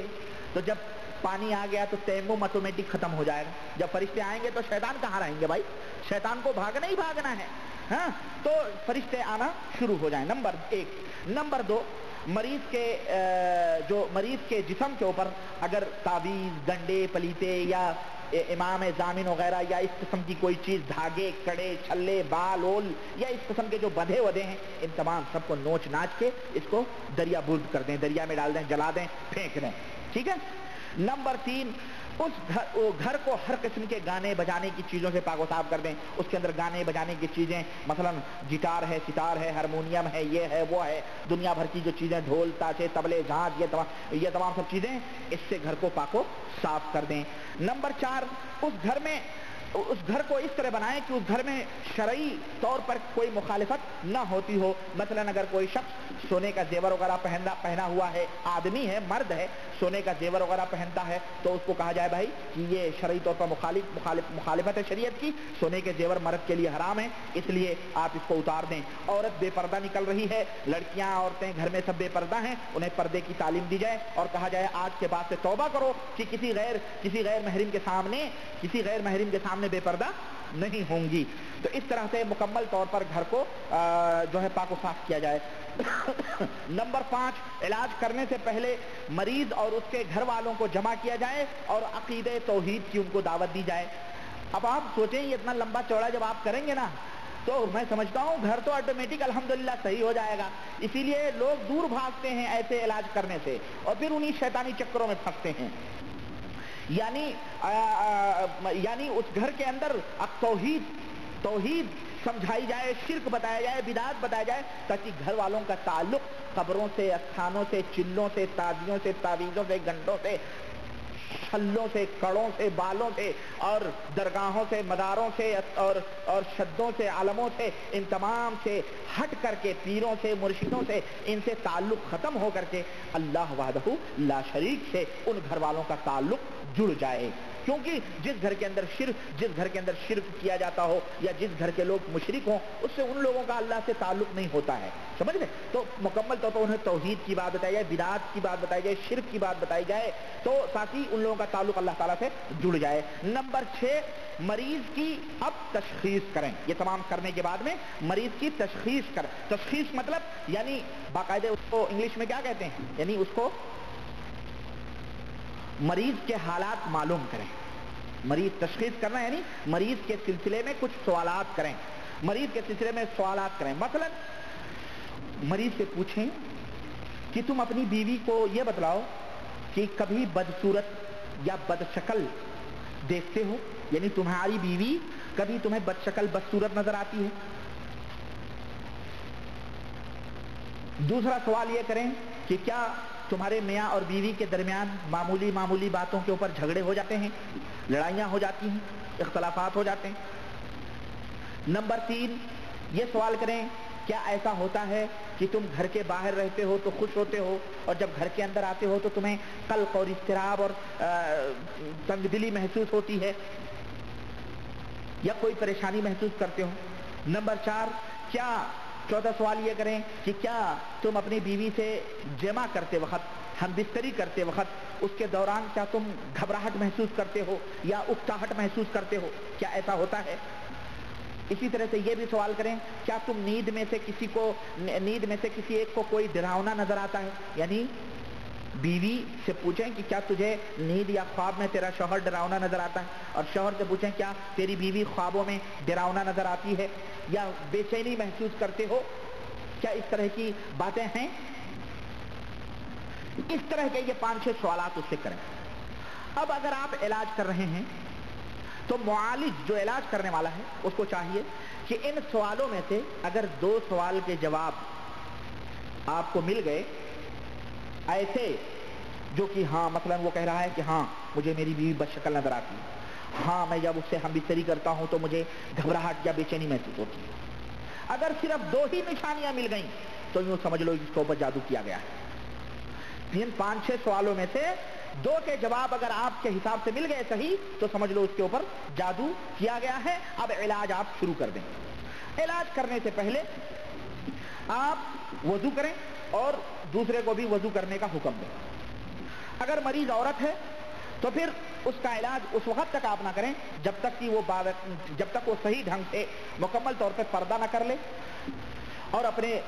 تو جب پانی آ گیا تو تیمم آٹومیٹک ختم ہو جائے گا، جب فرشتے آئیں گے تو شیطان کہاں رہیں گے بھائی، شیطان کو بھاگنا ہی بھاگنا ہے، ہاں، تو فرشتے آنا شروع ہو جائیں، نمبر 1۔ نمبر 2، مریض کے جسم کے اوپر اگر تعویذ، گنڈے پلیتے، یا امام ضامن وغیرہ، یا اس قسم کی کوئی چیز، دھاگے، کڑے، چھلے، بال اول، یا اس قسم کے جو بندھے ودے ہیں، ان تمام سب کو نوچ ناچ کے اس کو دریا برد کر دیں، دریا میں ڈال دیں، جلا دیں، پھینک دیں، ٹھیک ہے۔ نمبر 3، اس گھر کو ہر قسم کے گانے بجانے کی چیزوں سے پاک و صاف کر دیں، اس کے اندر گانے بجانے کی چیزیں، مثلا گٹار ہے، ستار ہے، ہارمونیم ہے، یہ ہے، وہ ہے، دنیا بھر کی جو چیزیں، ڈھول، تاشے، تبلے، جھانج، یہ تمام سب چیزیں، اس سے گھر کو پاک و صاف کر دیں۔ نمبر 4، اس گھر کو اس طرح بنائیں کہ اس گھر میں شرعی طور پر کوئی مخالفت نہ ہوتی ہو۔ مثلا اگر کوئی شخص سونے کا زیور وغیرہ پہنا ہوا ہے، آدمی ہے، مرد ہے، سونے کا زیور وغیرہ پہنتا ہے، تو اس کو کہا جائے بھائی کہ یہ شرعی طور پر مخالفت ہے شریعت کی، سونے کے زیور مرد کے لیے حرام ہیں، اس لیے آپ اس کو اتار دیں۔ عورت بے پردہ نکل رہی ہے، لڑکیاں، عورتیں گھر میں سب بے پردہ ہیں، انہیں پردے کی تعلیم دی جائے اور کہا جائے آج کے بعد سے توبہ کرو کہ کسی غیر محرم کے سامنے بے پردہ نہیں ہوں گی۔ تو اس طرح سے مکمل طور پر گھر کو جو ہے پاک و صاف کیا جائے۔ نمبر 5، علاج کرنے سے پہلے مریض اور اس کے گھر والوں کو جمع کیا جائے اور عقیدہ توحید کی ان کو دعوت دی جائے۔ اب آپ سوچیں یہ اتنا لمبا چوڑا جب آپ کریں گے نا تو میں سمجھتا ہوں گھر تو آٹومیٹک الحمدللہ صحیح ہو جائے گا۔ اسی لیے لوگ دور بھاگتے ہیں ایسے علاج کرنے سے اور پھر انہی شیطانی چکروں میں پھنستے ہیں۔ یعنی اس گھر کے اندر اب توحید سمجھائی جائے، شرک بتایا جائے، بدعت بتایا جائے، تاکہ گھر والوں کا تعلق قبروں سے، استھانوں سے، چلوں سے، تازیوں سے، تعویذوں سے، گنڈوں سے، چھلوں سے، کڑوں سے، بالوں سے، اور درگاہوں سے، مداروں سے، اور شدوں سے، علموں سے، ان تمام سے ہٹ کر کے، پیروں سے، مرشدوں سے، ان سے تعلق ختم ہو کر کے اللہ وحدہ لا شریک سے ان گھر والوں کا تعلق جڑ جائے۔ کیونکہ جس گھر کے اندر شرک کیا جاتا ہو یا جس گھر کے لوگ مشرک ہوں، اس سے ان لوگوں کا اللہ سے تعلق نہیں ہوتا ہے، سمجھ گئے؟ تو مکمل طور پر انہیں توحید کی بات بتائی جائے، بدعات کی بات بتائی جائے، شرک کی بات بتائی جائے، تو تاکہ ان لوگوں کا تعلق اللہ تعالیٰ سے جڑ جائے۔ نمبر 6، مریض کی اب تشخیص کریں۔ یہ تمام کرنے کے بعد میں مریض کی تشخیص کریں۔ تشخیص مطلب یعنی باقاعدہ اس کو انگلش میں کیا کہتے ہیں، یعنی اس کو مریض کے حالات معلوم کریں۔ مریض تشخیص کرنا یعنی مریض کے سلسلے میں کچھ سوالات کریں، مثلا مریض سے پوچھیں کہ تم اپنی بیوی کو یہ بتلاؤ کہ کبھی بدصورت یا بدشکل دیکھتے ہو، یعنی تمہاری بیوی کبھی تمہیں بدشکل بدصورت نظر آتی ہے۔ دوسرا سوال یہ کریں کہ کیا تمہارے میاں اور بیوی کے درمیان معمولی باتوں کے اوپر جھگڑے ہو جاتے ہیں، لڑائیاں ہو جاتی ہیں، اختلافات ہو جاتے ہیں۔ نمبر 3، یہ سوال کریں کیا ایسا ہوتا ہے کہ تم گھر کے باہر رہتے ہو تو خوش ہوتے ہو اور جب گھر کے اندر آتے ہو تو تمہیں قلق اور اضطراب اور تنگ دلی محسوس ہوتی ہے یا کوئی پریشانی محسوس کرتے ہو۔ نمبر 4، چوتھا سوال یہ کریں کہ کیا تم اپنی بیوی سے جمع کرتے وقت، ہم بستری کرتے وقت، اس کے دوران کیا تم گھبراہٹ محسوس کرتے ہو یا اکتاہٹ محسوس کرتے ہو، کیا ایسا ہوتا ہے؟ اسی طرح سے یہ بھی سوال کریں کیا تم نیند میں سے کسی ایک کو کوئی ڈراؤنا نظر آتا ہے، یعنی بیوی سے پوچھیں کہ کیا تجھے نیند یا خواب میں تیرا شوہر ڈراؤنا نظر آتا ہے، اور شوہر سے پوچھیں کیا تیری بیوی خوابوں میں ڈراؤنا نظر آتی ہے یا بے چینی محسوس کرتے ہو، کیا اس طرح کی باتیں ہیں؟ اس طرح کے یہ 5-6 سوالات اس سے کریں. اب اگر آپ علاج کر رہے ہیں تو معالج جو علاج کرنے والا ہے اس کو چاہیے کہ ان سوالوں میں سے اگر 2 سوال کے جواب آپ کو مل گئے ایسے جو کہ ہاں مثلا وہ کہہ رہا ہے کہ ہاں مجھے میری بیوی بد شکل نظر آتی ہے، ہاں میں جب اس سے ہم بستری کرتا ہوں تو مجھے گھبراہٹ یا بے چینی محسوس ہوتی ہے، اگر صرف 2 ہی نشانیاں مل گئیں تو یوں سمجھ لو اس کے اوپر جادو کیا گیا ہے. ان 5-6 سوالوں میں سے 2 کے جواب اگر آپ کے حساب سے مل گئے صحیح تو سمجھ لو اس کے اوپر جادو کیا گیا ہے. اب علاج آپ شروع کر دیں. علاج کرنے سے پہلے آپ وضو کریں اور دوسرے کو بھی وضو کرنے کا حکم دیں. اگر مریض عورت ہے تو پھر اس کا علاج اس وقت تک آپ نہ کریں جب تک وہ صحیح ڈھنگ سے مکمل طور پہ پردہ نہ کر لے اور اپنے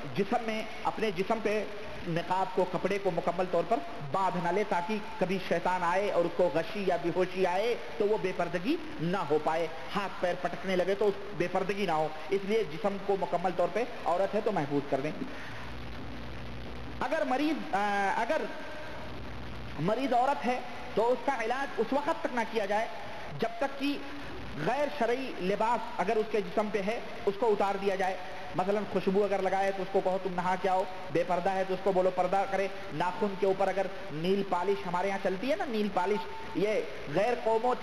جسم پہ نقاب کو کپڑے کو مکمل طور پر باندھ نہ لے تاکہ کبھی شیطان آئے اور اس کو غشی یا بے ہوشی آئے تو وہ بے پردگی نہ ہو پائے، ہاتھ پیر پٹکنے لگے تو بے پردگی نہ ہو. اس لیے جسم کو مکمل طور پہ عورت ہے تو محفوظ کر دیں. اگر مریض عورت ہے تو اس کا علاج اس وقت تک نہ کیا جائے جب تک کہ غیر شرعی لباس اگر اس کے جسم پہ ہے اس کو اتار دیا جائے. مثلا خوشبو اگر لگائے تو اس کو کہو تم نہا کے آؤ، بے پردہ ہے تو اس کو بولو پردہ کرے. ناخن کے اوپر اگر نیل پالش ہمارے یہاں چلتی ہے نا، نیل پالش یہ غیر قوموں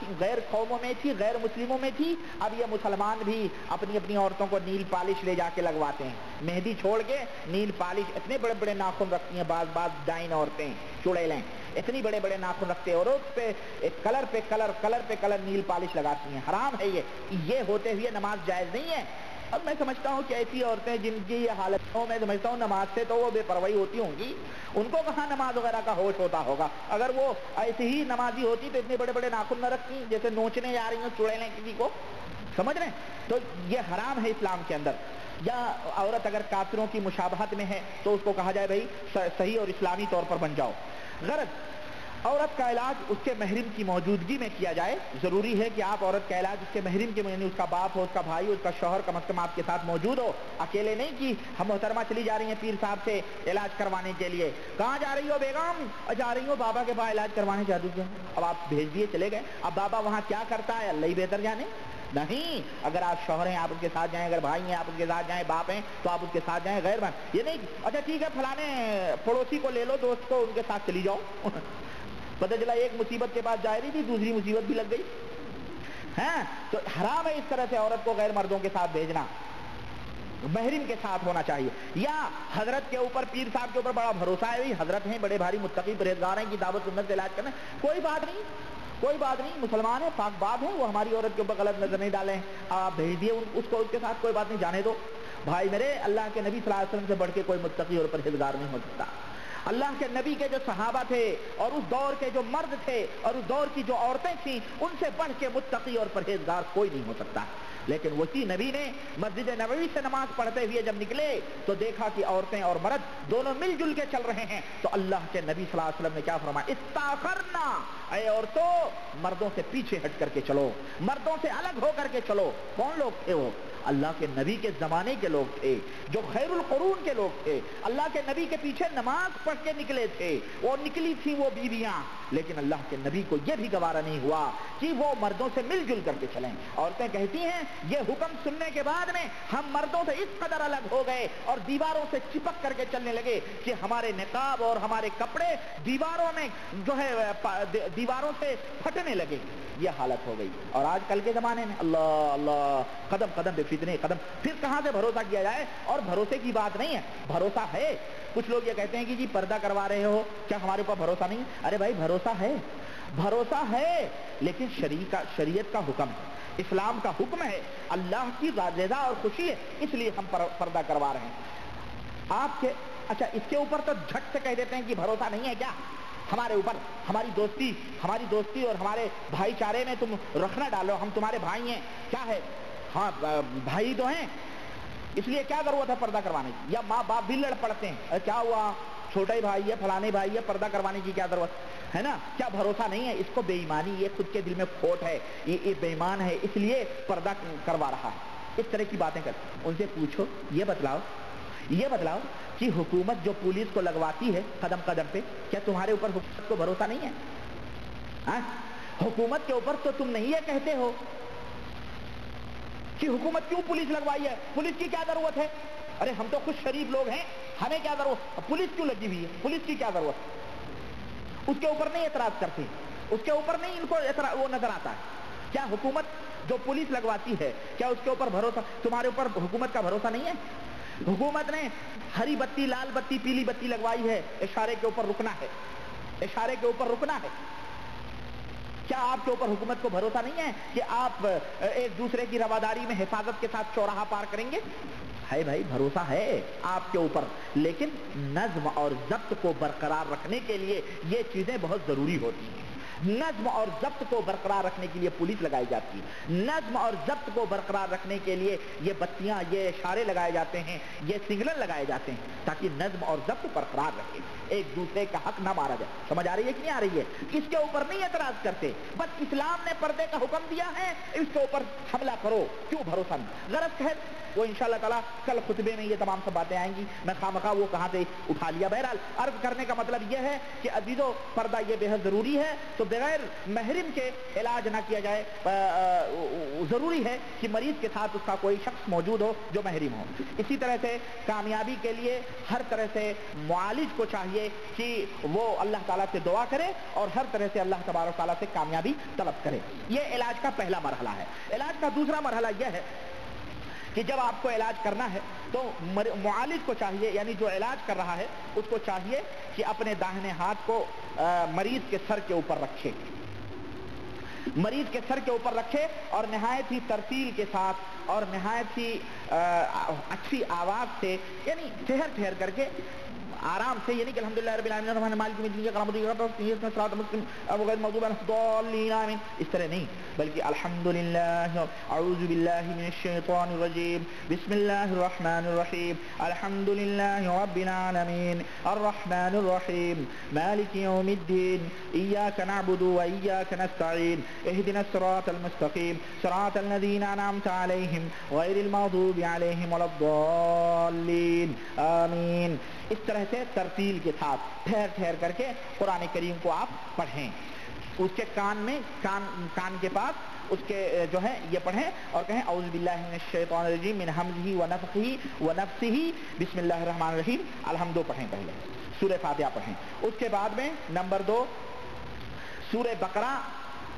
میں تھی، غیر مسلموں میں تھی، اب یہ مسلمان بھی اپنی اپنی عورتوں کو نیل پالش لے جا کے لگواتے ہیں. مہندی چھوڑ کے نیل پالش، اتنے بڑے بڑے ناخن رکھتی ہیں بعض ڈائن عورتیں چڑیلیں، اتنی بڑے بڑے ناخن رکھتے ہیں اور اس پہ کلر پہ کلر نیل پالش لگاتی ہیں. حرام ہے یہ ہوتے ہوئے نماز جائز نہیں ہے. اب میں سمجھتا ہوں کہ ایسی عورتیں جن کی یہ حالت ہو، میں سمجھتا ہوں نماز سے تو وہ بے پرواہی ہوتی ہوں گی، ان کو کہاں نماز وغیرہ کا ہوش ہوتا ہوگا. اگر وہ ایسی ہی نمازی ہوتی تو اتنے بڑے بڑے ناخن نہ رکھتی جیسے نوچنے جا رہی ہوں چڑیلیں کسی کو، سمجھ رہے ہیں؟ تو یہ حرام ہے اسلام کے اندر. یا عورت اگر کافروں کی مشابہت میں ہے تو اس کو کہا جائے بھائی صحیح اور اسلامی طور پر بن جاؤ. غرض عورت کا علاج اس کے محرم کی موجودگی میں کیا جائے. ضروری ہے کہ آپ عورت کا علاج اس کے محرم کے، یعنی اس کا باپ ہو، اس کا بھائی ہو، اس کا شوہر کم از کم آپ کے ساتھ موجود ہو. اکیلے نہیں کہ ہم محترمہ چلی جا رہی ہیں پیر صاحب سے علاج کروانے کے لیے. کہاں جا رہی ہو بیگم؟ جا رہی ہو بابا کے پاس علاج کروانے. جادو کیا؟ اب آپ بھیج دیے چلے گئے، اب بابا وہاں کیا کرتا ہے اللہ ہی بہتر جانے. نہیں، اگر آپ شوہر ہیں آپ ان کے ساتھ جائیں، اگر بھائی ہیں آپ ان کے ساتھ جائیں، باپ ہیں تو آپ ان کے ساتھ جائیں. غیر بات یہ نہیں اچھا ٹھیک ہے فلانے پڑوسی کو لے لو، دوست کو، ان کے ساتھ چلی جاؤ. پتہ چلا ایک مصیبت کے بعد جا رہی تھی دوسری مصیبت بھی لگ گئی. ہاں تو حرام ہے اس طرح سے عورت کو غیر مردوں کے ساتھ بھیجنا. محرم کے ساتھ ہونا چاہیے. یا حضرت کے اوپر، پیر صاحب کے اوپر بڑا بھروسہ ہے، حضرت ہیں، بڑے بھاری متقی پرہیزگار ہیں کہ دعوت سنت سے علاج کرنا، کوئی بات نہیں، مسلمان ہے، پاک بات ہے، وہ ہماری عورت کے اوپر غلط نظر نہیں ڈالیں. آپ بھیج دیے اس کو، اس کے ساتھ کوئی بات نہیں، جانے دو. بھائی میرے، اللہ کے نبی صلی اللہ علیہ وسلم سے بڑھ کے کوئی متقی اور پرہیزگار نہیں ہو سکتا. اللہ کے نبی کے جو صحابہ تھے اور اس دور کے جو مرد تھے اور اس دور کی جو عورتیں تھیں، ان سے بڑھ کے متقی اور پرہیزگار کوئی نہیں ہو سکتا. لیکن وہی نبی نے مسجد نبوی سے نماز پڑھتے ہوئے جب نکلے تو دیکھا کہ عورتیں اور مرد دونوں مل جل کے چل رہے ہیں. تو اللہ کے نبی صلی اللہ علیہ وسلم نے کیا فرمایا؟ استاخرنا، اے عورتوں مردوں سے پیچھے ہٹ کر کے چلو، مردوں سے الگ ہو کر کے چلو. کون لوگ تھے وہ؟ اللہ کے نبی کے زمانے کے لوگ تھے، جو خیر القرون کے لوگ تھے. اللہ کے نبی کے پیچھے نماز پڑھ کے نکلے تھے، وہ نکلی تھی وہ بیویاں. لیکن اللہ کے نبی کو یہ بھی گوارا نہیں ہوا کہ وہ مردوں سے مل جل کر کے چلیں. عورتیں کہتی ہیں یہ حکم سننے کے بعد میں ہم مردوں سے اس قدر الگ ہو گئے اور دیواروں سے چپک کر کے چلنے لگے کہ ہمارے نقاب اور ہمارے کپڑے دیواروں میں جو ہے دیواروں سے پھٹنے لگے. یہ حالت ہو گئی. اور آج کل کے زمانے میں اللہ اللہ، قدم قدم پہ فتنے، قدم. پھر کہاں سے بھروسہ کیا جائے؟ اور بھروسے کی بات نہیں ہے، بھروسہ ہے. کچھ لوگ یہ کہتے ہیں کہ جی پردہ کروا رہے ہو، کیا ہمارے اوپر بھروسہ نہیں؟ ارے بھائی بھروسہ ہے لیکن شریعت کا حکم ہے، اسلام کا حکم ہے، اللہ کی رضا اور خوشی ہے، اس لیے ہم پردہ کروا رہے ہیں. آپ کے اچھا اس کے اوپر تو جھٹ سے کہہ دیتے ہیں کہ بھروسہ نہیں ہے کیا ہمارے اوپر؟ ہماری دوستی اور ہمارے بھائی چارے میں تم رکھنا ڈالو، ہم تمہارے بھائی ہیں. کیا ہے؟ ہاں بھائی تو ہیں، اس لیے کیا ضرورت ہے پردہ کروانے کی؟ یا ماں باپ بھی لڑ پڑتے ہیں، کیا ہوا چھوٹا ہی بھائی ہے، فلانے بھائی ہے، پردہ کروانے کی کیا ضرورت ہے نا؟ کیا بھروسہ نہیں ہے؟ اس کو بے ایمانی، یہ خود کے دل میں کھوٹ ہے، یہ بے ایمان ہے، اس لیے پردہ کروا رہا ہے. اس طرح کی باتیں کرتے. ان سے پوچھو، یہ بتلاؤ कि हुकूमत जो पुलिस को लगवाती है कदम कदम पे, क्या तुम्हारे ऊपर हुकूमत को भरोसा नहीं है? हाँ? हुकूमत के ऊपर तो तुम नहीं ये कहते हो कि हुकूमत क्यों पुलिस लगवाई है, पुलिस की क्या जरूरत है? अरे हम तो खुद शरीफ लोग हैं, हमें क्या जरूरत, पुलिस क्यों लगी हुई है, पुलिस की क्या जरूरत? उसके ऊपर नहीं एतराज करते, उसके ऊपर नहीं इनको वो नजर आता है। क्या हुकूमत जो पुलिस लगवाती है, क्या उसके ऊपर भरोसा, तुम्हारे ऊपर हुकूमत का भरोसा नहीं है? हुकूमत ने हरी बत्ती, लाल बत्ती, पीली बत्ती लगवाई है, इशारे के ऊपर रुकना है, इशारे के ऊपर रुकना है। क्या आपके ऊपर हुकूमत को भरोसा नहीं है कि आप एक दूसरे की रवादारी में हिफाजत के साथ चौराहा पार करेंगे? है भाई, भरोसा है आपके ऊपर, लेकिन नज्म और जब्त को बरकरार रखने के लिए ये चीजें बहुत जरूरी होती हैं। नज्म और जब्त को बरकरार रखने के लिए पुलिस लगाई जाती है, नज्म और जब्त को बरकरार रखने के लिए ये बत्तियां, ये इशारे लगाए जाते हैं, ये सिग्नल लगाए जाते हैं, ताकि नज्म और जब्त बरकरार रहे, एक दूसरे का हक ना मारा जाए। समझ आ रही है कि नहीं आ रही है? इसके ऊपर नहीं एतराज करते, बस इस्लाम ने पर्दे का हुक्म दिया है, इसके ऊपर हमला करो, क्यों भरोसा नहीं? गलत है वो, इंशाअल्लाह ताला कल खुतबे में ये तमाम सब बातें आएंगी, मैं खामखा वो कहां से उठा लिया। बहरहाल अर्ज करने का मतलब यह है कि अजीजों, पर्दा ये बेहद जरूरी है, तो बगैर महरिम के इलाज ना किया जाए। जरूरी है कि मरीज के साथ उसका कोई शख्स मौजूद हो जो महरिम हो। इसी तरह से कामयाबी के लिए हर तरह से मुआलिज को चाहिए कि वो अल्लाह ताला से दुआ करे और हर तरह से अल्लाह तबारक ताला से कामयाबी तलब करे। ये इलाज का पहला मरहला है। इलाज का दूसरा मरहला यह है कि जब आपको इलाज करना है तो मुआलिज को चाहिए, यानी जो इलाज कर रहा है उसको चाहिए कि अपने दाहिने हाथ को मरीज के सर के ऊपर रखे, मरीज के सर के ऊपर रखे और नहायत ही तरतील के साथ और नहायत ही अच्छी आवाज से, यानी ठहर ठहर करके आराम से, यानी कि अल्हम्दुलिल्लाह रब्बिल आलमीन अर्रहमानिर मालिक यौमिद्दीन आमीन, इस तरह नहीं, बल्कि अल्हम्दुलिल्लाह अऊज़ु बिल्लाहि मिनश शैतानिर रजीम बिस्मिल्लाहिर रहमानिर रहीम अल्हम्दुलिल्लाहि रब्बिल आलमीन अर्रहमानिर रहीम मालिकि यौमिद्दीन इय्याका नअबुदु व इय्याका नस्तईन इहदिनस सिरातल मुस्तकीम सिरातल लज़ीना अनअमता अलैहिम गैरिल मग़दूबि अलैहिम वलद्दाल्लीन आमीन। इस तरह से तरतील के साथ ठहर ठहर करके कुरान करीम को आप पढ़ें, उसके कान में, कान के पास उसके जो है ये पढ़ें और कहें औज़ु बिल्लाहि मिनश शैतानिर रजीम मिन हमज़िही व नफ़ख़िही व नफ़्सिही बिस्मिल्लाहिर रहमानिर रहीम अलहम्दो पढ़ें, पहले सूरह फातिहा पढ़ें। उसके बाद में नंबर 2 सूरह बकरा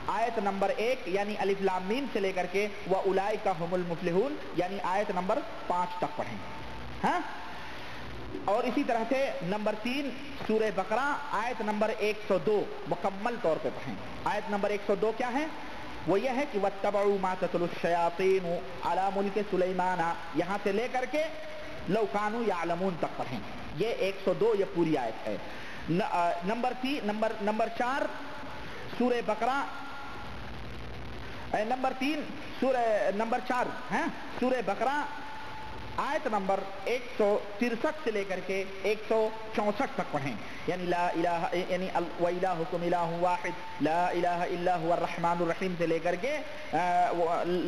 आयत नंबर 1 यानी अलिफ लाम मीम से लेकर के व उलाइका हुमुल मुफ़्लिहून यानी आयत नंबर 5 तक पढ़ें। हाँ, और इसी तरह से नंबर 3 सूरह बकरा आयत नंबर 102 मुकम्मल तौर पे पढ़ें। आयत नंबर 102 क्या है? वो यह है कि वत्तबऊ मा ततलुश शयातीनु अला मुल्क सुलैमाना, यहाँ से लेकर के लौ कानू यालमून तक पढ़ें। ये 102 ये पूरी आयत है। नंबर 4 सूरह बकरा नंबर 4 है सूरह बकरा आयत नंबर 163 से लेकर के 164 तक पढ़ें, यानी ला इलाहा यानी व इलाहुकुम इलाहुन वाहिद ला इलाहा इल्ला हुवर रहमानुर रहीम से लेकर के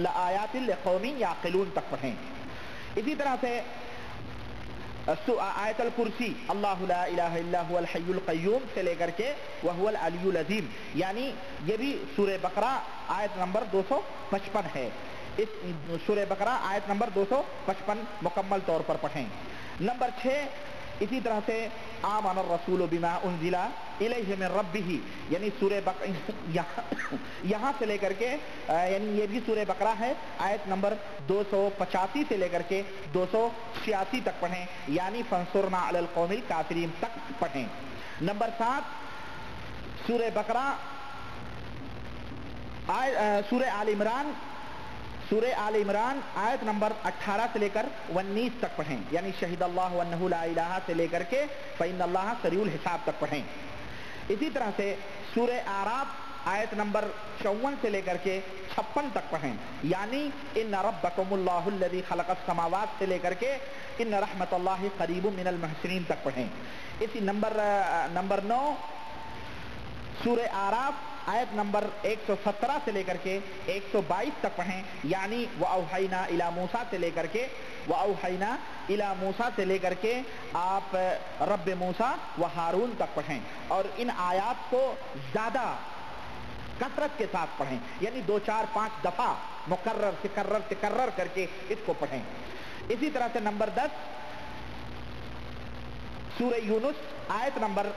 आयातिल लिक़ौमिन याक़िलून तक पढ़ें। इसी तरह से आयतल कुर्सी अल्लाहु ला इलाहा इल्ला हुवल हय्युल क़य्यूम से लेकर के व हुवल अलियुल अज़ीम, यानी ये भी सूरह बकरा आयत नंबर 255 है। इस सूरह बकरा आयत नंबर 255 मुकम्मल तौर पर पढ़ें। नंबर 6 इसी तरह से आमनर रसूल बिमा उन्जिला इलैहि मिन रब्बिही, यानी सूरह बकरा यहाँ से लेकर के यानी ये भी सूरह बकरा है, आयत नंबर 285 से लेकर के 286 तक पढ़ें, यानी फंसुरना अलल कौमिल काफिरीन तक पढ़ें। नंबर 7 सूरह बकरा सूरह आल इमरान आयत नंबर 18 से लेकर 19 तक पढ़ें, यानी शहीदल्लाहु अन्नहु ला इलाहा से लेकर के फ़इन्नल्लाहा सरीउल हिसाब तक पढ़ें। इसी तरह से सूरह आराफ आयत नंबर 54 से लेकर के 56 तक पढ़ें, यानी इन्न रब्बकुमुल्लाहु अल्लज़ी खलक़स समावात से लेकर के इन्न रहमतल्लाहि क़रीबुम मिनल मुहसिनीन तक पढ़ें। इसी नंबर 9 सूरह आराफ आयत नंबर 117 से लेकर के 122 तक पढ़ें, यानी वअौहैना इला मूसा से लेकर के वअौहैना इला मूसा से लेकर के आप रब मूसा व हारून तक पढ़ें, और इन आयात को ज्यादा कसरत के साथ पढ़ें, यानी 2, 4, 5 दफा मुकर्रर करके इसको पढ़ें। इसी तरह से नंबर 10 सूरह यूनुस आयत नंबर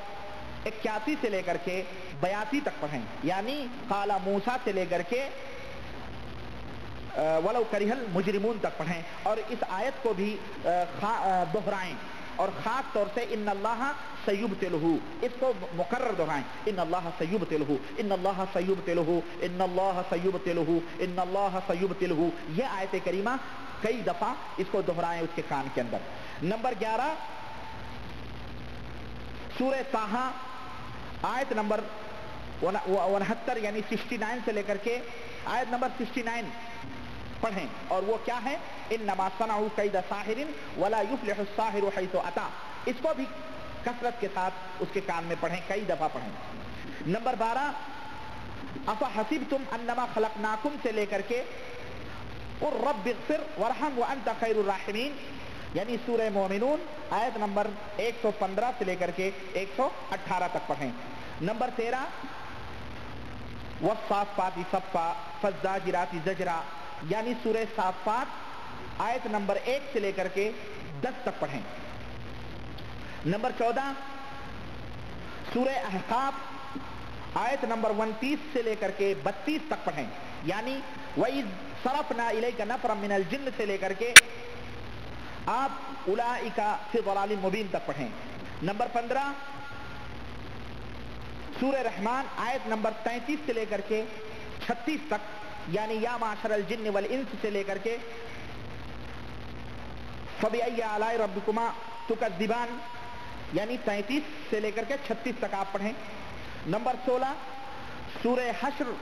81 से लेकर के 82 तक पढ़ें, यानी काला मूसा से लेकर के वलौ करिहल मुजरिमून तक पढ़ें, और इस आयत को भी दोहराएं, और खास तौर से इन्नल्लाह सयुब्तिलहु, इसको मुकर्रर दोहराएं, इन्नल्लाह सयुब्तिलहु, इन्नल्लाह सयुब्तिलहु, इन्नल्लाह सयुब्तिलहु, इन्नल्लाह सयुब्तिलहु। ये आयत करीमा कई दफा इसको दोहराएं उसके कान के अंदर। नंबर 11 सूरह ताहा आयत नंबर 69 यानी 69 से लेकर के आयत नंबर 69 पढ़ें, और वो क्या है, इन्नमा सनऊ कैद साहिरिन वला युफ्लिहु साहिरु हैसु अता। इसको भी कसरत के साथ उसके कान में पढ़ें, कई दफा पढ़ें। नंबर 12 अफा हसिबतुम अन्नमा खलकनाकुम से लेकर के कुर रब्बिग़फिर वरहम व अंत खैरुर राहिमीन, यानी सूरह मोमिनून आयत नंबर 115 से लेकर के 118 तक पढ़ें। नंबर 13 वस्साफ़ाति सफ़्फ़ा फ़ज़्ज़ाजिराति ज़जरा, यानी सूरह साफ़ात आयत नंबर 1 से लेकर के 10 तक पढ़ें। नंबर 14 सूरह अहक़ाफ़ आयत नंबर 29 से लेकर के 32 तक पढ़ें, यानी वइज़ सरफ़ना इलैका नफ़रम मिनल जिन्न से लेकर के आप उलाइका फ़ी ज़लालिम मुबीन तक पढ़ें। नंबर 15 सूरह रहमान आयत नंबर 33 से लेकर के 36 तक, यानी या माशरल जिन्न वल इंस से लेकर के फ़बिअय्यि आलाइ रब्बिकुमा तुकज़्ज़िबान, यानी 33 से लेकर के 36 तक आप पढ़ें। नंबर 16 सूरह हश्र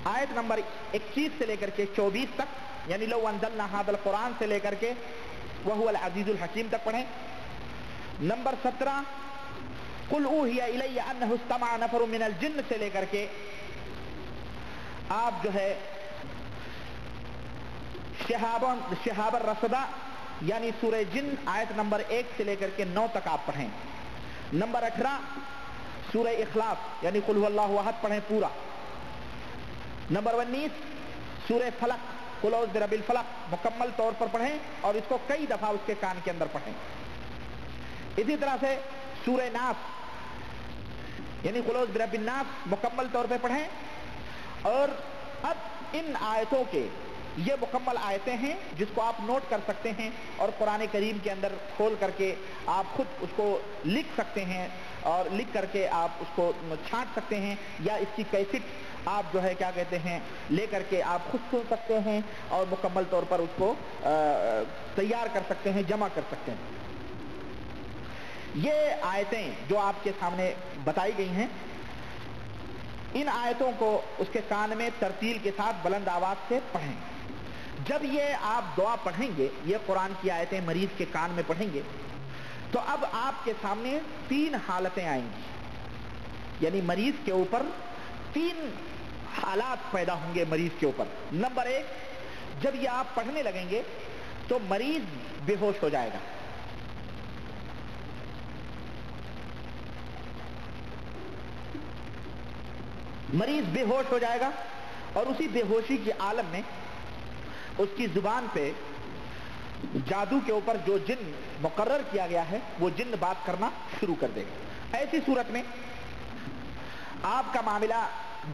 आयत नंबर 21 से लेकर के 24 तक, यानी लौ अंज़लना हाज़ल कुरान से लेकर के वहुवल अज़ीज़ुल हकीम तक पढ़ें। नंबर 17 कुल ऊहिया इलैया अन्नहु इस्तमअ नफ़रुम मिनल जिन्न से लेकर के आप जो है शिहाबर रसदा, यानी सूरह जिन्न आयत नंबर 1 से लेकर के 9 तक आप पढ़ें। नंबर 18 सूरह इखलास यानी कुल हुवल्लाहु अहद पढ़ें पूरा। नंबर 19 सूरह फलक कुल औज़ बिरब्बिल फलक मुकम्मल तौर पर पढ़ें, और इसको कई दफा उसके कान के अंदर पढ़ें। इसी तरह से सूरह नास यानी कुल औज़ बिरब्बिन नास मुकम्मल तौर पर पढ़ें। और अब इन आयतों के ये मुकम्मल आयतें हैं जिसको आप नोट कर सकते हैं, और कुरान करीम के अंदर खोल करके आप खुद उसको लिख सकते हैं, और लिख करके आप उसको छांट सकते हैं, या इसकी कैसेट आप जो है क्या कहते हैं ले करके आप खुद सुन सकते हैं, और मुकम्मल तौर पर उसको तैयार कर सकते हैं, जमा कर सकते हैं। ये आयतें जो आपके सामने बताई गई हैं, इन आयतों को उसके कान में तरतील के साथ बुलंद आवाज से पढ़ें। जब ये आप दुआ पढ़ेंगे, ये कुरान की आयतें मरीज के कान में पढ़ेंगे, तो अब आपके सामने 3 हालतें आएंगी, यानी मरीज के ऊपर 3 हालात पैदा होंगे मरीज के ऊपर। नंबर 1, जब ये आप पढ़ने लगेंगे तो मरीज बेहोश हो जाएगा। मरीज बेहोश हो जाएगा, और उसी बेहोशी के आलम में उसकी जुबान पे जादू के ऊपर जो जिन्न मुकर्रर किया गया है वो जिन्न बात करना शुरू कर देगा। ऐसी सूरत में आपका मामला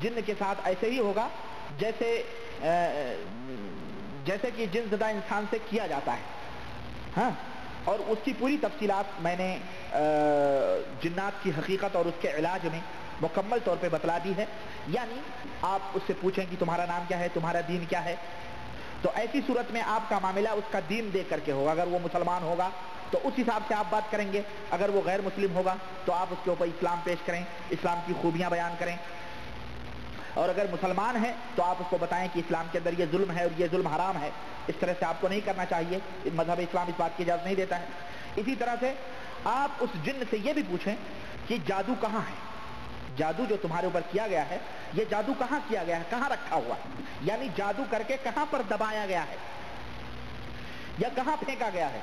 जिन्न के साथ ऐसे ही होगा जैसे कि जिन्न ज़दा इंसान से किया जाता है। हाँ, और उसकी पूरी तफसीलात मैंने जिन्नात की हकीकत और उसके इलाज में मुकम्मल तौर पे बतला दी है। यानी आप उससे पूछें कि तुम्हारा नाम क्या है, तुम्हारा दीन क्या है, तो ऐसी सूरत में आपका मामला उसका दीन देख करके होगा। अगर वो मुसलमान होगा तो उस हिसाब से आप बात करेंगे, अगर वो गैर मुस्लिम होगा तो आप उसके ऊपर इस्लाम पेश करें, इस्लाम की खूबियां बयान करें, और अगर मुसलमान है तो आप उसको बताएं कि इस्लाम के अंदर ये जुल्म है और ये जुल्म हराम है, इस तरह से आपको नहीं करना चाहिए, मजहब इस्लाम इस बात की इजाजत नहीं देता है। इसी तरह से आप उस जिन्न से ये भी पूछें कि जादू कहाँ है, जादू जो तुम्हारे ऊपर किया गया है, ये जादू कहाँ किया गया है, कहाँ रखा हुआ है, यानी जादू करके कहाँ पर दबाया गया है या कहाँ फेंका गया है।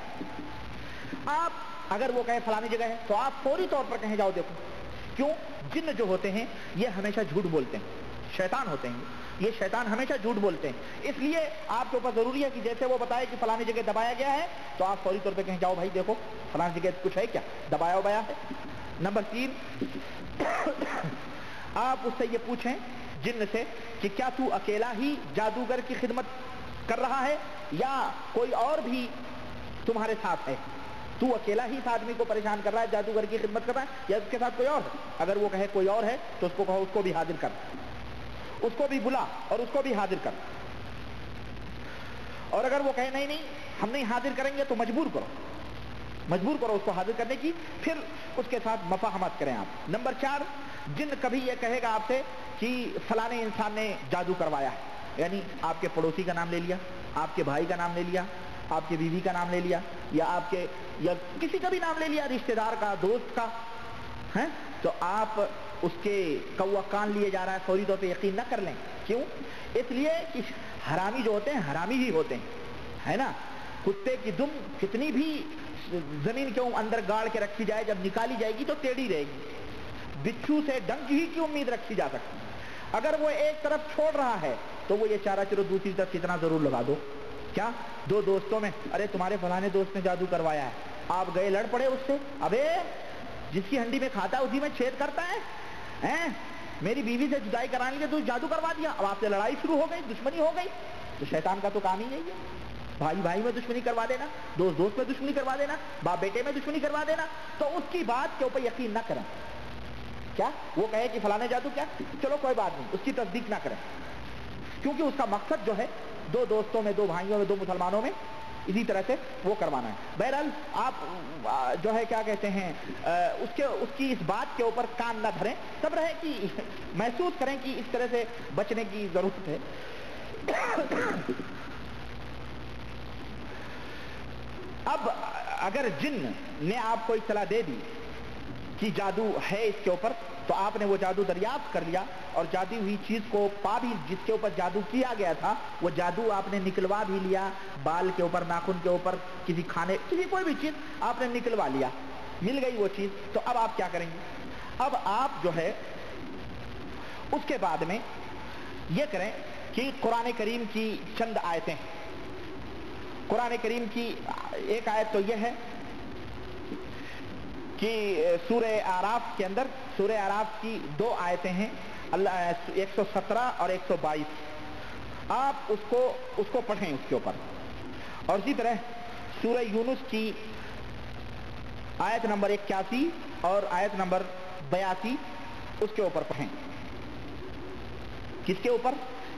आप अगर वो कहे फलानी जगह है तो आप फौरी तौर पर कहें जाओ देखो। क्यों? जिन्न जो होते हैं ये हमेशा झूठ बोलते हैं, शैतान होते हैं, ये शैतान हमेशा झूठ बोलते हैं। इसलिए आपके ऊपर जरूरी है कि जैसे वो बताए कि फलानी जगह दबाया गया है तो आप फौरी तौर पे कहें जाओ भाई देखो फलानी जगह कुछ है क्या, दबाया उबाया है। नंबर 3, आप उससे ये पूछें जिन्न से कि क्या तू अकेला ही जादूगर की खिदमत कर रहा है या कोई और भी तुम्हारे साथ है, तू अकेला ही इस आदमी को परेशान कर रहा है, जादूगर की खिदमत कर रहा है, या उसके साथ कोई और है। अगर वो कहे कोई और है तो उसको कहो उसको भी हाजिर कर, उसको भी बुला और उसको भी हाजिर कर। और अगर वो कहे नहीं नहीं हम नहीं हाजिर करेंगे तो मजबूर करो उसको हाजिर करने की, फिर उसके साथ मफाहमत करें आप। नंबर 4, जिन्न कभी ये कहेगा आपसे कि फलाने इंसान ने जादू करवाया है, यानी आपके पड़ोसी का नाम ले लिया, आपके भाई का नाम ले लिया, आपकी बीवी का नाम ले लिया, या किसी का भी नाम ले लिया, रिश्तेदार का, दोस्त का है, तो आप उसके कौवा कान लिए जा रहा है, फौरी तौर पे यकीन न कर लें। क्यों? इसलिए कि हरामी जो होते हैं हरामी ही होते हैं, है ना। कुत्ते की दुम कितनी भी जमीन के अंदर गाड़ के रखी जाए, जब निकाली जाएगी तो टेढ़ी रहेगी। बिच्छू से डंक ही की उम्मीद रखी जा सकती है। अगर वो एक तरफ छोड़ रहा है तो वो ये चारा चलो दूसरी तरफ कितना जरूर लगा दो। क्या? 2 दोस्तों में, अरे तुम्हारे फलाने दोस्त ने जादू करवाया है, आप गए लड़ पड़े उससे, अबे जिसकी हंडी में खाता है उसी में छेद करता है, हैं? मेरी बीवी से जुदाई कराने के लिए तू जादू करवा दिया, अब आपसे लड़ाई शुरू हो गई, दुश्मनी हो गई। तो शैतान का तो काम ही यही है, भाई भाई में दुश्मनी करवा देना, दोस्त दोस्त में दुश्मनी करवा देना, बाप बेटे में दुश्मनी करवा देना। तो उसकी बात के ऊपर यकीन ना करें। क्या वो कहे कि फलाने जादू क्या, चलो कोई बात नहीं, उसकी तस्दीक ना करें, क्योंकि उसका मकसद जो है 2 दोस्तों में, 2 भाइयों में, 2 मुसलमानों में इसी तरह से वो करवाना है। बहरहाल आप जो है क्या कहते हैं उसकी इस बात के ऊपर कान ना धरें, तब रहे कि महसूस करें कि इस तरह से बचने की जरूरत है। अब अगर जिन्न ने आपको इत्तला दे दी कि जादू है इसके ऊपर, तो आपने वो जादू दरियाफ्त कर लिया और जादू हुई चीज को पा भी, जिसके ऊपर जादू किया गया था वो जादू आपने निकलवा भी लिया, बाल के ऊपर, नाखून के ऊपर, किसी खाने, किसी कोई भी चीज आपने निकलवा लिया, मिल गई वो चीज। तो अब आप क्या करेंगे? अब आप जो है उसके बाद में ये करें कि कुरान करीम की चंद आयतें, कुरान करीम की एक आयत तो यह है कि सूरह आराफ के अंदर, सूरह आराफ की 2 आयतें हैं, 117 और 122, आप उसको पढ़ें उसके ऊपर। और इसी तरह सूरह यूनुस की आयत नंबर 81 और आयत नंबर 82 उसके ऊपर पढ़ें। किसके ऊपर?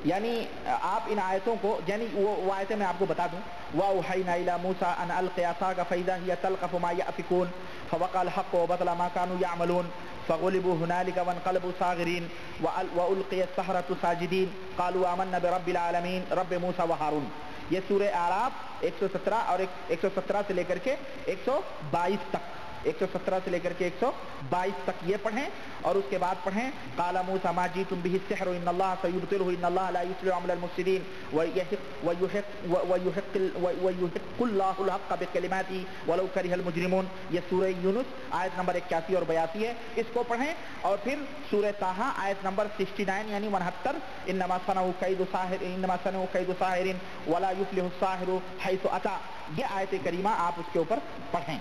यानी आप इन आयतों को, यानी वो आयतें मैं आपको बता दूं, वअवहयना इला मूसा अन अलक़ि असाक फ़इज़ा हिय तल्क़फ़ु मा यअफ़िकून फ़वक़अल हक़्क़ु वबतला मा कानू यअमलून फ़ग़ुलिबू हुनालिक वन्क़लबू साग़िरीन वउल्क़िय अस्सहरतु साजिदीन क़ालू आमन्ना बिरब्बिल आलमीन रब्बि मूसा व हारून। ये सूरह आराफ 117 और 117 से लेकर के 122 तक, 117 से लेकर के 122 तक ये पढ़ें। और उसके बाद पढ़ें क़ाला मूसा मा जीतुम बिहि सिह्रु इन्नल्लाह सयुब्तिलुहु इन्नल्लाह ला युस्लिहु अमलल मुफ़्सिदीन वयुहिक़्क़ुल्लाहुल हक़्क़ बिकलिमातिही वलौ करिहल मुजरिमून। ये सूरह यूनुस आयत नंबर 81 और 82 है, इसको पढ़ें। और फिर सूरह ताहा आयत नंबर 69 यानी 69, इन्नमा सनउ कैदु साहिरिन वला युफ्लिहु साहिरु हैसु अता। ये आयत करीमा आप उसके ऊपर पढ़ें।